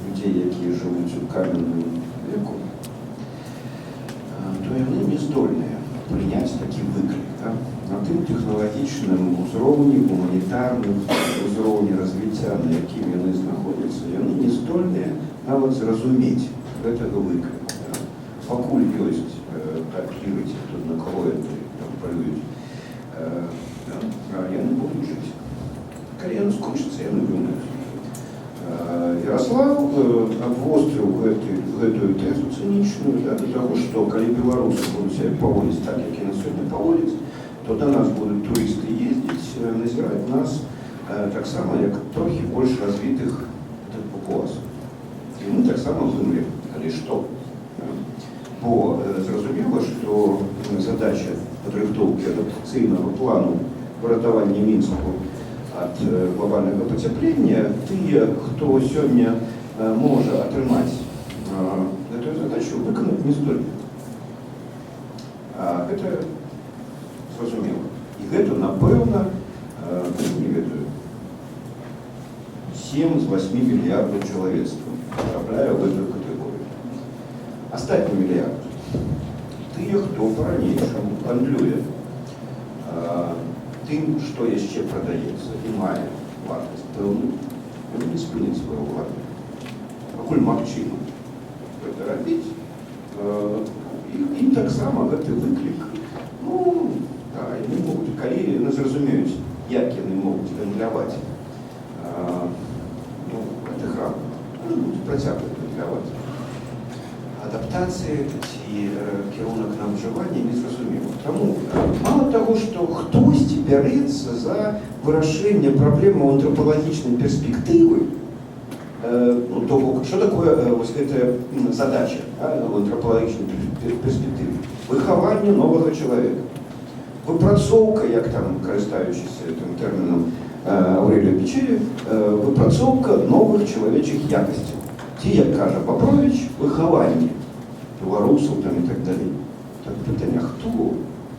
людей, які живуть у каменном веку, то яны не здольныя прыняць такі выклік. Да? На тым тэхналагічным узроўні, гуманітарным узроўні развіцця, на якім яны знаходзяцца, яны не здольныя нават зразумець гэтага выкліку. Пакуль ёсць тапіры, тут накроют, там полюють, яны будуць жыць. Калі яны скончыцца, яны вымраць. Ярослав абвострыў гэтую тэзу цынічную, да, до того, што калі беларусы будуць сябе паводзіць так, як яны сёння паводзяць, то да нас будуць турысты ездзіць, назіраць нас таксама, як трохі больш развітых папуасаў. І мы таксама вымрем, калі што. Бо зразумела, што задача падрыхтоўкі адаптацыйнага плану выратавання Мінску ад глобальнага пацяплення, тыя, хто сёння можа атрымаць гэтую задачу, выканаць не здольны. Гэта зразумела. І гэта, напэўна, не ведаю, 7 из 8 миллиардов человечества, потрапляя в эту категорию. Остатні мільярди. Тих, хто по-ранейшому гандлює тим, що ще продається і має вартість певну, він не спинить свою владу. Покуль магчима це робити, їм так само це виклик. Ну, так, вони можуть, коли не зрозуміють, як вони можуть гандлювати, ну, це храм, вони будуть працювати гандлювати. Адаптація і керунок на вживання не зрозуміло. Тому мало того, що хтось береться за вирішення проблеми антропологічної перспективи, ну, того, що таке ось ця задача в антропологічній перспективі? Виховання нового чоловіка. Випрацовка, як там, користуючись цим терміном Аурелія Печері, випрацовка нових чоловічих якостей. Ті, як каже Бобрович, виховання білорусів там і так далі. Так питання, хто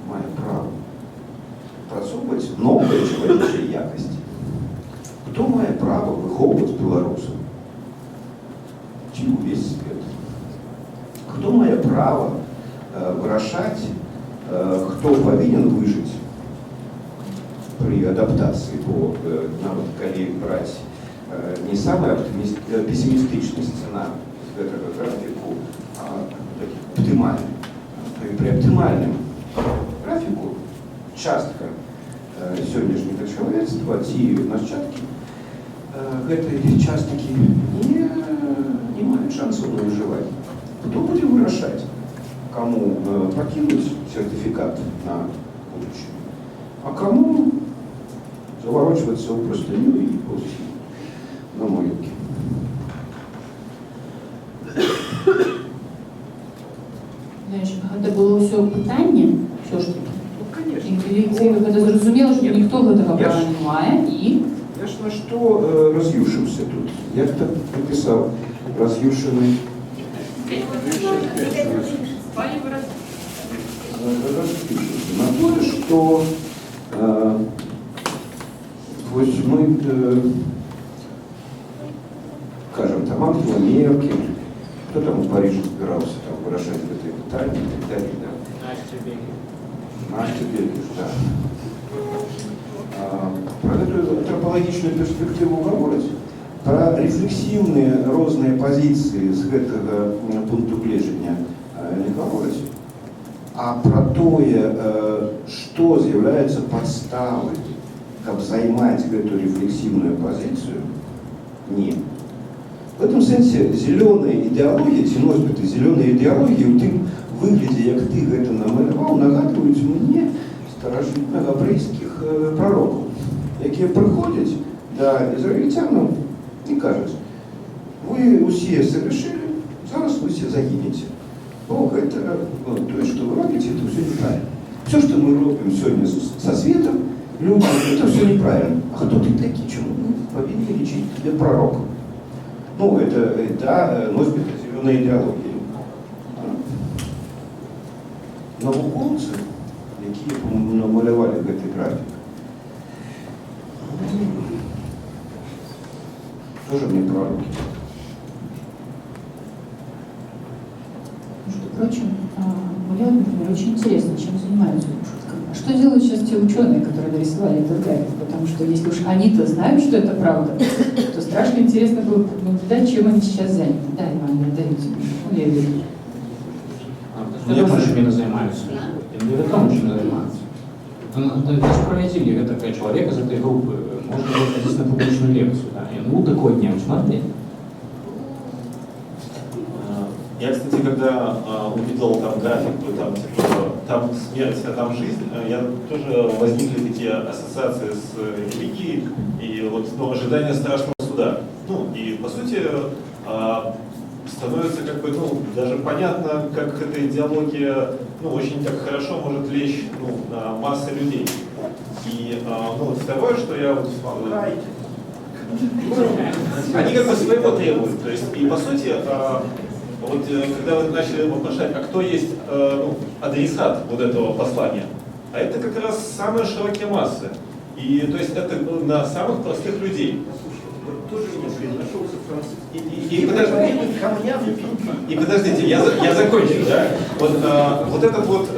має право працювати нові чоловічі якості? Хто має право виховувати білорусів? Чи увесь світ? Хто має право вирішати, хто повинен вижити при адаптації, бо навіть коли брати не самый пессимистичный сценарий этого графику, а оптимальный. При оптимальном графику частка сегодняшнего человечества, ті нащадки этой частки не имеют шансов на выживание. Кто будет выращать? Кому покинуть сертификат на будущее, а кому заворачиваться в простыню и ползти на могилке. Гэта было ўсё пытанне, все ж таки. Ну, конечно. Інтэлективно гэта зразумела, што ніхто гэтага права не мае, і Я ж на что раз'юшився тут? Я так написал, раз'юшений. На то, что мы, скажем, там Ангела Меркель, кто там в Париже собирался там выражать это питание и так далее, да. Настя Бегиш, да. Про эту антропологічную перспективу говорить, про рефлексивные розные позиции с этого пункту гледжання не говорить, а про тое, что з'является подставой, как займать эту рефлексивную позицию, нет. В этом сенсе зеленая идеология, ці носьбити зеленої ідеології у тим вигляді, як ти це намалював, нагадують мені старожитно-габрейських пророків, які приходять до ізраїльтян і кажуть, ви усі совершили, зараз ви всі загинете. Бог, это, то, что вы робите, это все неправильно. Все, что мы робим сегодня со светом, люди, это все неправильно. А кто ты такие, чему мы повинны лечить тебе пророка? Ну, это, да, носит зеленая идеология. Науковцы, які намалювали гэты график, тоже мне пророки. между прочим, мне, например, очень интересно, чем занимаются. А что делают сейчас те ученые, которые нарисовали этот график? Потому что если уж они-то знают, что это правда, то страшно интересно было наблюдать, чем они сейчас заняты. Да, Иван, я даю тебе. Ну, я вижу. Я тоже чим займаюся. Я не відомо, чим займаюся. Нас проводили такого человека из этой группы, можно было ходить на публичную лекцию. Да. Я, ну, такой дня, смотри. Я, кстати, когда увидел там график, там, типа, там смерть, а там жизнь, я тоже возникли такие ассоциации с религией и вот, ну, ожидание страшного суда. Ну, и по сути становится как бы, ну, даже понятно, как эта идеология, ну, очень так хорошо может лечь, ну, на массы людей. И, ну, второе, что я вот... Они как бы своего требуют. То есть, и по сути, вот когда вы начали вопрошать, а кто есть ну, адресат вот этого послания, а это как раз самые широкие массы. И то есть это на самых простых людей. вот тоже мне нашелся французский. И подождите, я закончу, да? Вот этот вот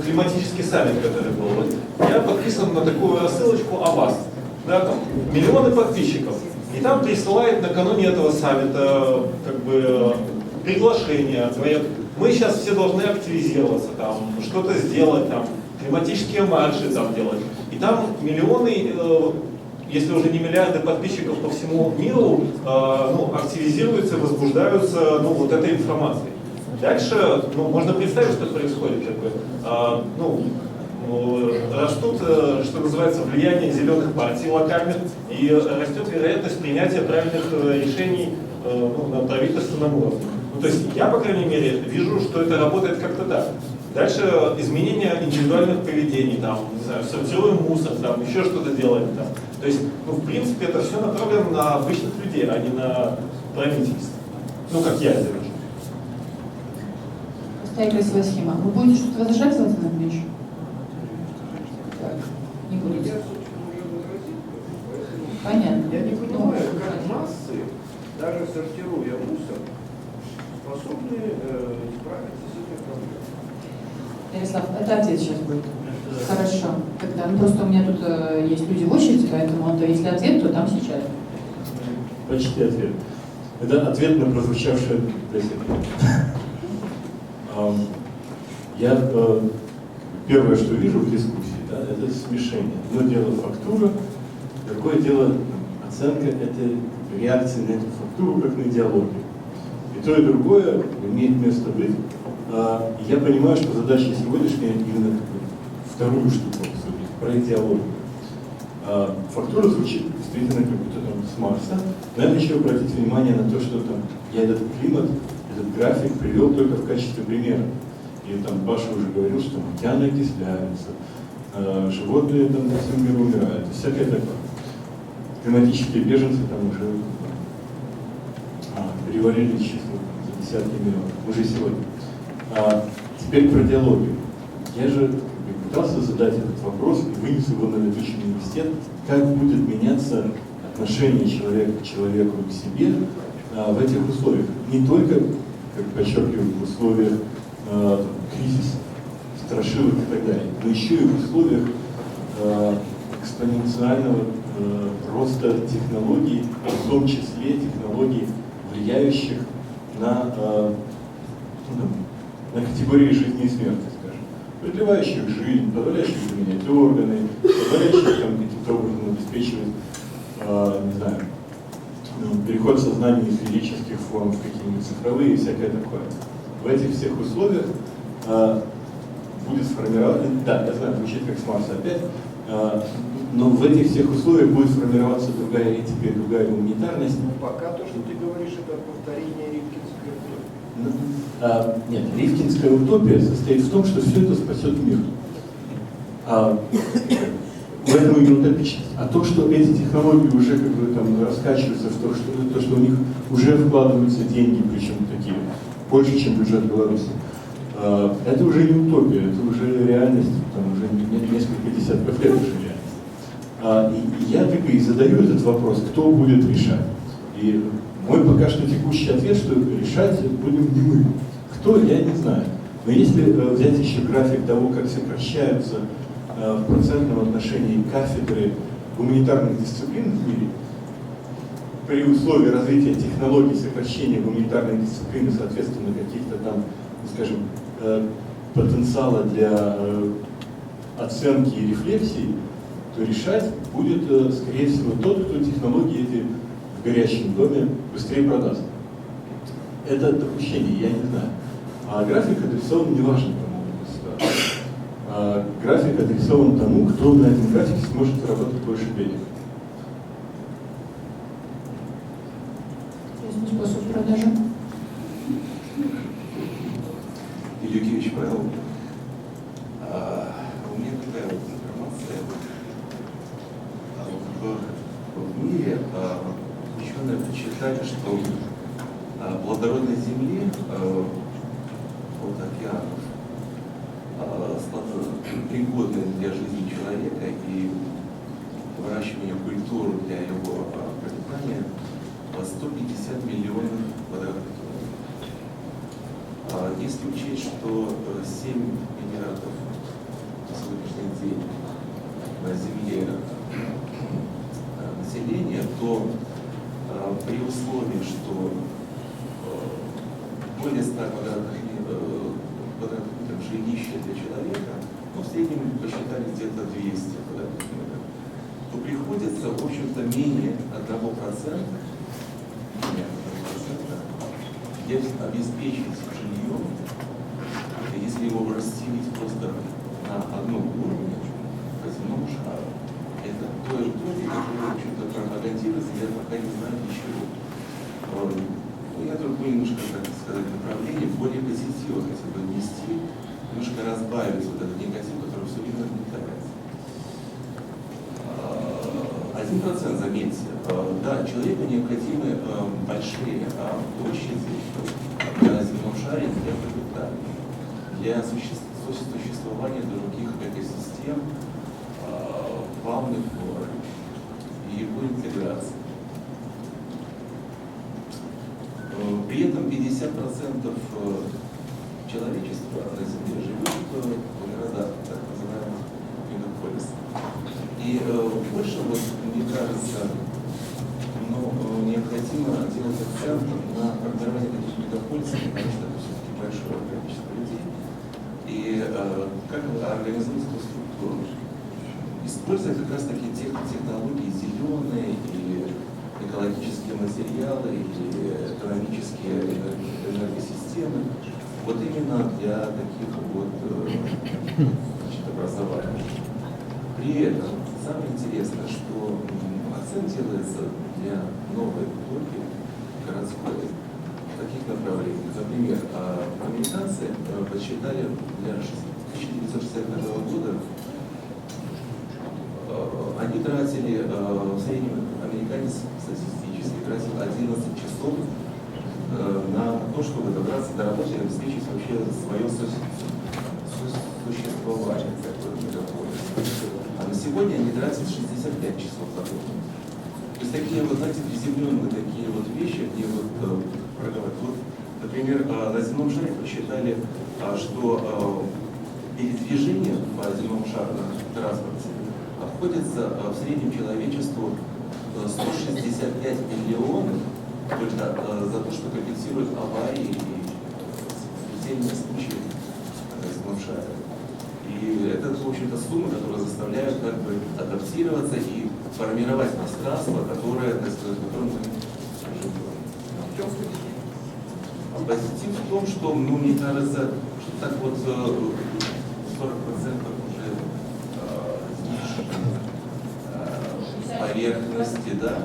климатический саммит, который был, вот, я подписан на такую рассылочку о вас. Да, там миллионы подписчиков. И там присылает накануне этого саммита как бы приглашение, говорят, мы сейчас все должны активизироваться, там, что-то сделать, там, климатические марши там делать. И там миллионы, если уже не миллиарды подписчиков по всему миру, активизируются, возбуждаются вот этой информацией. Дальше, можно представить, что происходит. Как бы, растут, что называется, влияние зеленых партий локальных, и растет вероятность принятия правильных решений на правительственном уровне. То есть я, по крайней мере, вижу, что это работает как-то так. Дальше изменение индивидуальных поведений, там, не знаю, сортируем мусор, там, еще что-то делаем. Там. То есть, в принципе, это все направлено на обычных людей, а не на правительство. Как я это вижу. Такая красивая схема. Вы будете что-то возражать, Владимир Ильич? Так, не будете. Понятно. Я не понимаю, как массы, даже сортируя мусор, способны справиться с этой проблемой. Ярослав, это ответ сейчас будет. Хорошо. Тогда, просто у меня тут есть люди в очереди, поэтому если ответ, то там сейчас. Почти ответ. Это ответ на прозвучавшее Я первое, что вижу в дискуссии, да, это смешение. Одно дело фактура, другое дело оценка этой реакции на эту фактуру как на идеологию. И то, и другое имеет место быть. Я понимаю, что задача сегодняшняя именно вторую штуку обсудить, про идеологию. Фактура звучит действительно как будто там с Марса. Надо еще обратить внимание на то, что там я этот климат, этот график привел только в качестве примера. И там Паша уже говорил, что океаны окисляются, животные там на всем мире умирают, всякое такое. Климатические беженцы там уже перевалили число за десятки миллионов, уже сегодня. Теперь про диалогию. Я же пытался задать этот вопрос и вынес его на летучий университет, как будет меняться отношение человека к человеку и к себе в этих условиях. Не только, как подчеркиваю, в условиях кризиса, страшилок и так далее, но еще и в условиях экспоненциального роста технологий, в том числе технологий, влияющих на категории жизни и смерти, скажем, продлевающих жизнь, позволяющих заменять органы, позволяющих каким-то образом обеспечивать, не знаю, переход сознания из физических форм в какие-нибудь цифровые и всякое такое. В этих всех условиях будет сформироваться, да, я знаю, звучит как с Марса опять, но в этих всех условиях будет формироваться другая этика и другая гуманитарность. Пока то, что ты говоришь, это повторение Ривкинской утопии. Нет, Ривкинская утопия состоит в том, что все это спасет мир. В этом и утопичность. А то, что эти технологии уже как бы там раскачиваются в то, что у них уже вкладываются деньги, причем такие, больше, чем бюджет Беларуси, это уже не утопия, это уже реальность, там уже несколько десятков лет уже реальность. И я как и задаю этот вопрос, кто будет решать. И мой пока что текущий ответ, что решать будем не мы. Кто, я не знаю. Но если взять еще график того, как сокращаются в процентном отношении кафедры гуманитарных дисциплин в мире, при условии развития технологий сокращения гуманитарной дисциплины, соответственно, каких-то там, скажем, потенциала для оценки и рефлексии, то решать будет, скорее всего, тот, кто технологии эти в горящем доме быстрее продаст. Это допущение, я не знаю. А график адресован неважно кому ситуации. График адресован тому, кто на этом графике сможет заработать больше денег. Способ продажи. Юрьевич Павел, у меня такая вот информация. В мире ученые подсчитали, что плодородной земли от океанов пригодны для жизни человека и выращивания культуры для его пропитания 150 миллионов квадратных километров. Если учесть, что 7 миллиардов на сегодняшний день на Земле населения, то при условии, что более 100 квадратных метров жилища для человека, ну, в среднем посчитали где-то 200 квадратных метров, то приходится, в общем-то, менее 1% обеспечить жильем, если его расселить просто на одном уровне по земному шару. Это то, которое, в общем-то, пропагандируется, я пока не знаю ничего. Я другое немножко, так сказать, направление, более позитивно хотел бы внести, немножко разбавить вот этот негатив, который все время нагнетается. 1%, заметьте, да, человеку необходимы большие площади на земном шаре для пропитания, для существования других экосистем, фауны, флоры и его интеграции. При этом 50% человечества на Земле живет в городах, так называемых мегаполисах. И больше, вот, мне кажется, необходимо делать акцент на формирование таких мегаполисов, потому что это все-таки большое количество людей. И как организовать эту структуру? Используя как раз таки технологии зеленые и экологические материалы и экономические энергосистемы, вот именно для таких вот образований. При этом самое интересное, что акцент делается для новой эпохи городской в таких направлениях. Например, американцы подсчитали для 1965 года, они тратили, в среднем американец статистически тратил 11 часов на то, чтобы добраться до работы и обеспечить вообще свое существование как мегаполис. А на сегодня они тратят 65 часов за год. То есть такие вот, знаете, приземленные такие вот вещи, где вот проговаривают. Вот, например, на земном шаре посчитали, что передвижение по земному шару на транспорте обходится в среднем человечеству 165 миллионов только за то, что компенсирует аварии и смертельные случаи на земном шаре. И это, в общем-то, сумма, которая заставляет как бы адаптироваться и формировать пространство, которое, на котором мы живем. Позитив в том, что, ну, мне кажется, что так вот 40% уже поверхности, да,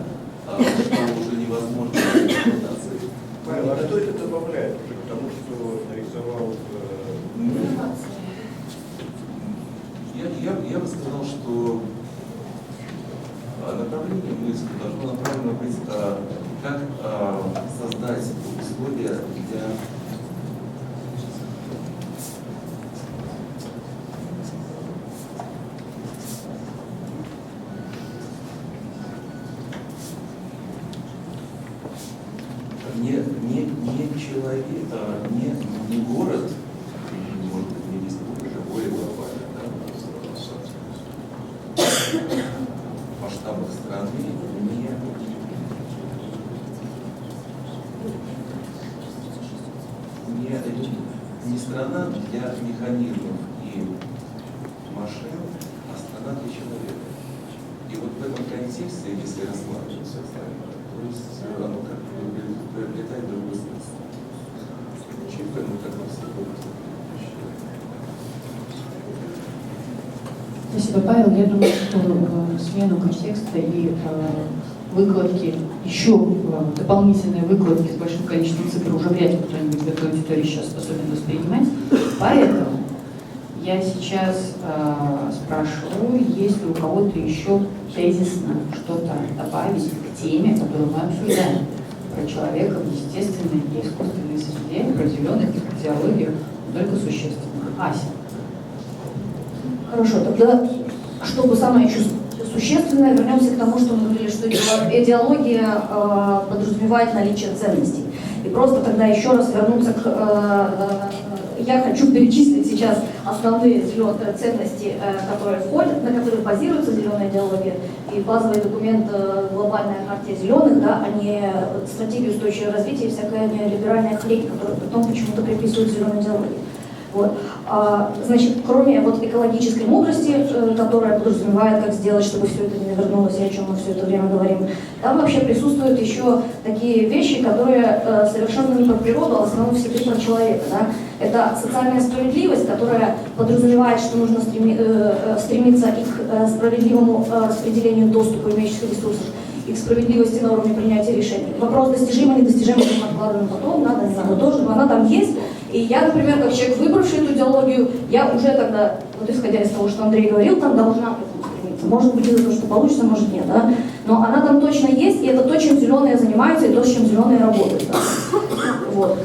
что уже невозможно эксплуатации. Павел, а кто это добавляет уже к тому, что нарисовал? Я бы сказал, что направление мысли должно направлено быть, как создать условия для не человек, не город, может быть, не республика, более глобально, да, в масштабах страны, не страна для механизмов и машин, а страна для человека. И вот в этом контексте, если рассматривать все остальное, то есть оно как бы приобретает другой смысл. Чипы, ну, как бы все Спасибо, Павел. Я думаю, что смену контекста и выкладки, еще дополнительные выкладки с большим количеством цифр уже вряд ли кто-нибудь в этой аудитории сейчас способен воспринимать. Поэтому я сейчас спрашиваю, есть ли у кого-то еще тезисно что-то добавить к теме, которую мы обсуждаем, про человека в естественной и искусственной среде, про зеленую физиологию, только существенно. Ася. Хорошо, тогда, чтобы самое существенное. Вернемся к тому, что мы говорили, что идеология подразумевает наличие ценностей. И просто тогда еще раз вернуться к... Я хочу перечислить сейчас основные зеленые ценности, которые входят, на которых базируется зеленая идеология. И базовый документ «Глобальная хартия зеленых», да, а не стратегия устойчивого развития и всякая неолиберальная хрень, которая потом почему-то приписывают зеленой идеологии. Вот. Значит, кроме вот экологической мудрости, которая подразумевает, как сделать, чтобы все это не вернулось, и о чем мы все это время говорим, там вообще присутствуют еще такие вещи, которые совершенно не про природу, а в основном всегда про человека. Да? Это социальная справедливость, которая подразумевает, что нужно стремиться и к справедливому распределению доступа имеющихся ресурсов, и к справедливости на уровне принятия решений. Вопрос достижимый, недостижимый, мы откладываем потом, надо, не надо тоже, но она там есть. И я, например, как человек, выбравший эту идеологию, я уже тогда, вот исходя из того, что Андрей говорил, там должна к этому стремиться. Может быть, из-за того, что получится, может нет, да? Но она там точно есть, и это то, чем зеленые занимаются, и то, с чем зеленые работают. Да? Вот.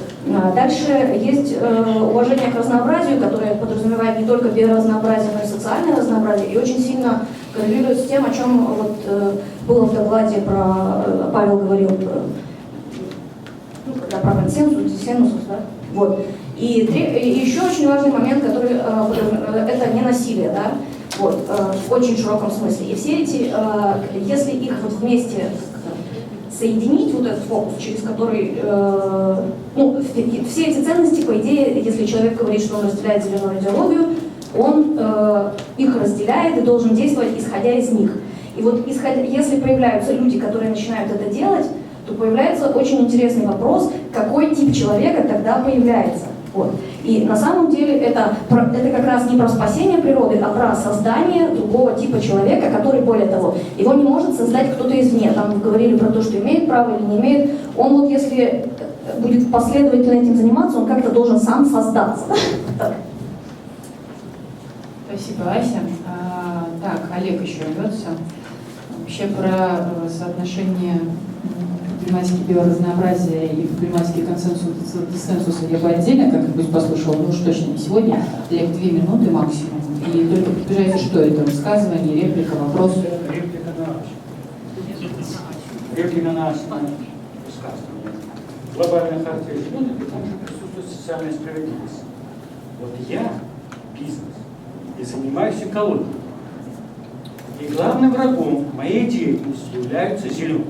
Дальше есть уважение к разнообразию, которое подразумевает не только биоразнообразие, но и социальное разнообразие, и очень сильно коррелирует с тем, о чем вот, было в докладе про, Павел говорил, когда про консенсус, диссенсус, да? Вот. И еще очень важный момент, который это не насилие, да? Вот, в очень широком смысле. И все эти, если их вот вместе соединить, вот этот фокус, через который, ну, все эти ценности, по идее, если человек говорит, что он разделяет зеленую идеологию, он их разделяет и должен действовать, исходя из них. И вот если появляются люди, которые начинают это делать, то появляется очень интересный вопрос, какой тип человека тогда появляется. Вот. И на самом деле это как раз не про спасение природы, а про создание другого типа человека, который, более того, его не может создать кто-то извне. Там вы говорили про то, что имеет право или не имеет. Он вот если будет последовательно этим заниматься, он как-то должен сам создаться. Спасибо, Ася. Так, Олег еще рвется. Вообще про соотношение проблематики биоразнообразия и проблематики консенсуса я бы отдельно как-нибудь послушала, но уж точно не сегодня. Олег, 2 минуты максимум. И только подтверждайте, что это высказывание, реплика, вопрос. Реплика на высказывание. Глобальная хартия зеленых, и там же присутствует социальная справедливость. Вот я бизнес и занимаюсь экологией. И главным врагом моей деятельности являются зеленые.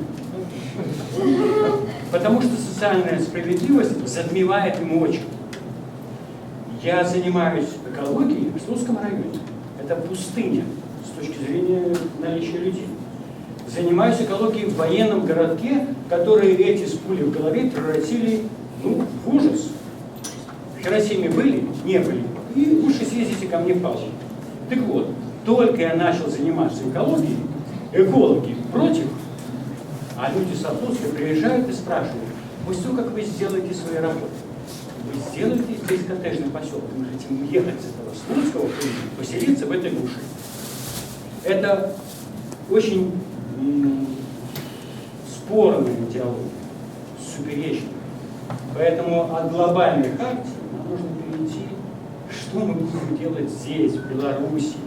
Потому что социальная справедливость затмевает ему очи. Я занимаюсь экологией в Слуцком районе. Это пустыня с точки зрения наличия людей. Занимаюсь экологией в военном городке, которые эти с пули в голове превратили в ужас. В Хиросиме были? Не были. И лучше съездите ко мне в Павловск. Так вот, только я начал заниматься экологией, экологи против, а люди с Слуцка приезжают и спрашивают: после того, как вы сделаете свои работы, вы сделаете здесь коттеджный поселок, мы хотим уехать с этого Слуцкого, поселиться в этой глуши. Это очень спорная идеология, суперечная. Поэтому от глобальной хартии нам нужно перейти, что мы будем делать здесь, в Беларуси,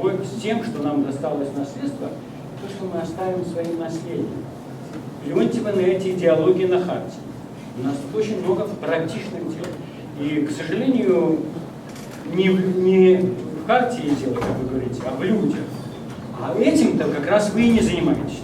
с тем, что нам досталось в наследство, то, что мы оставим своим наследием. Плюньте вы на эти идеологии на хартии. У нас тут очень много практичных дел. И, к сожалению, не в хартии дело, как вы говорите, а в людях. А этим-то как раз вы и не занимаетесь.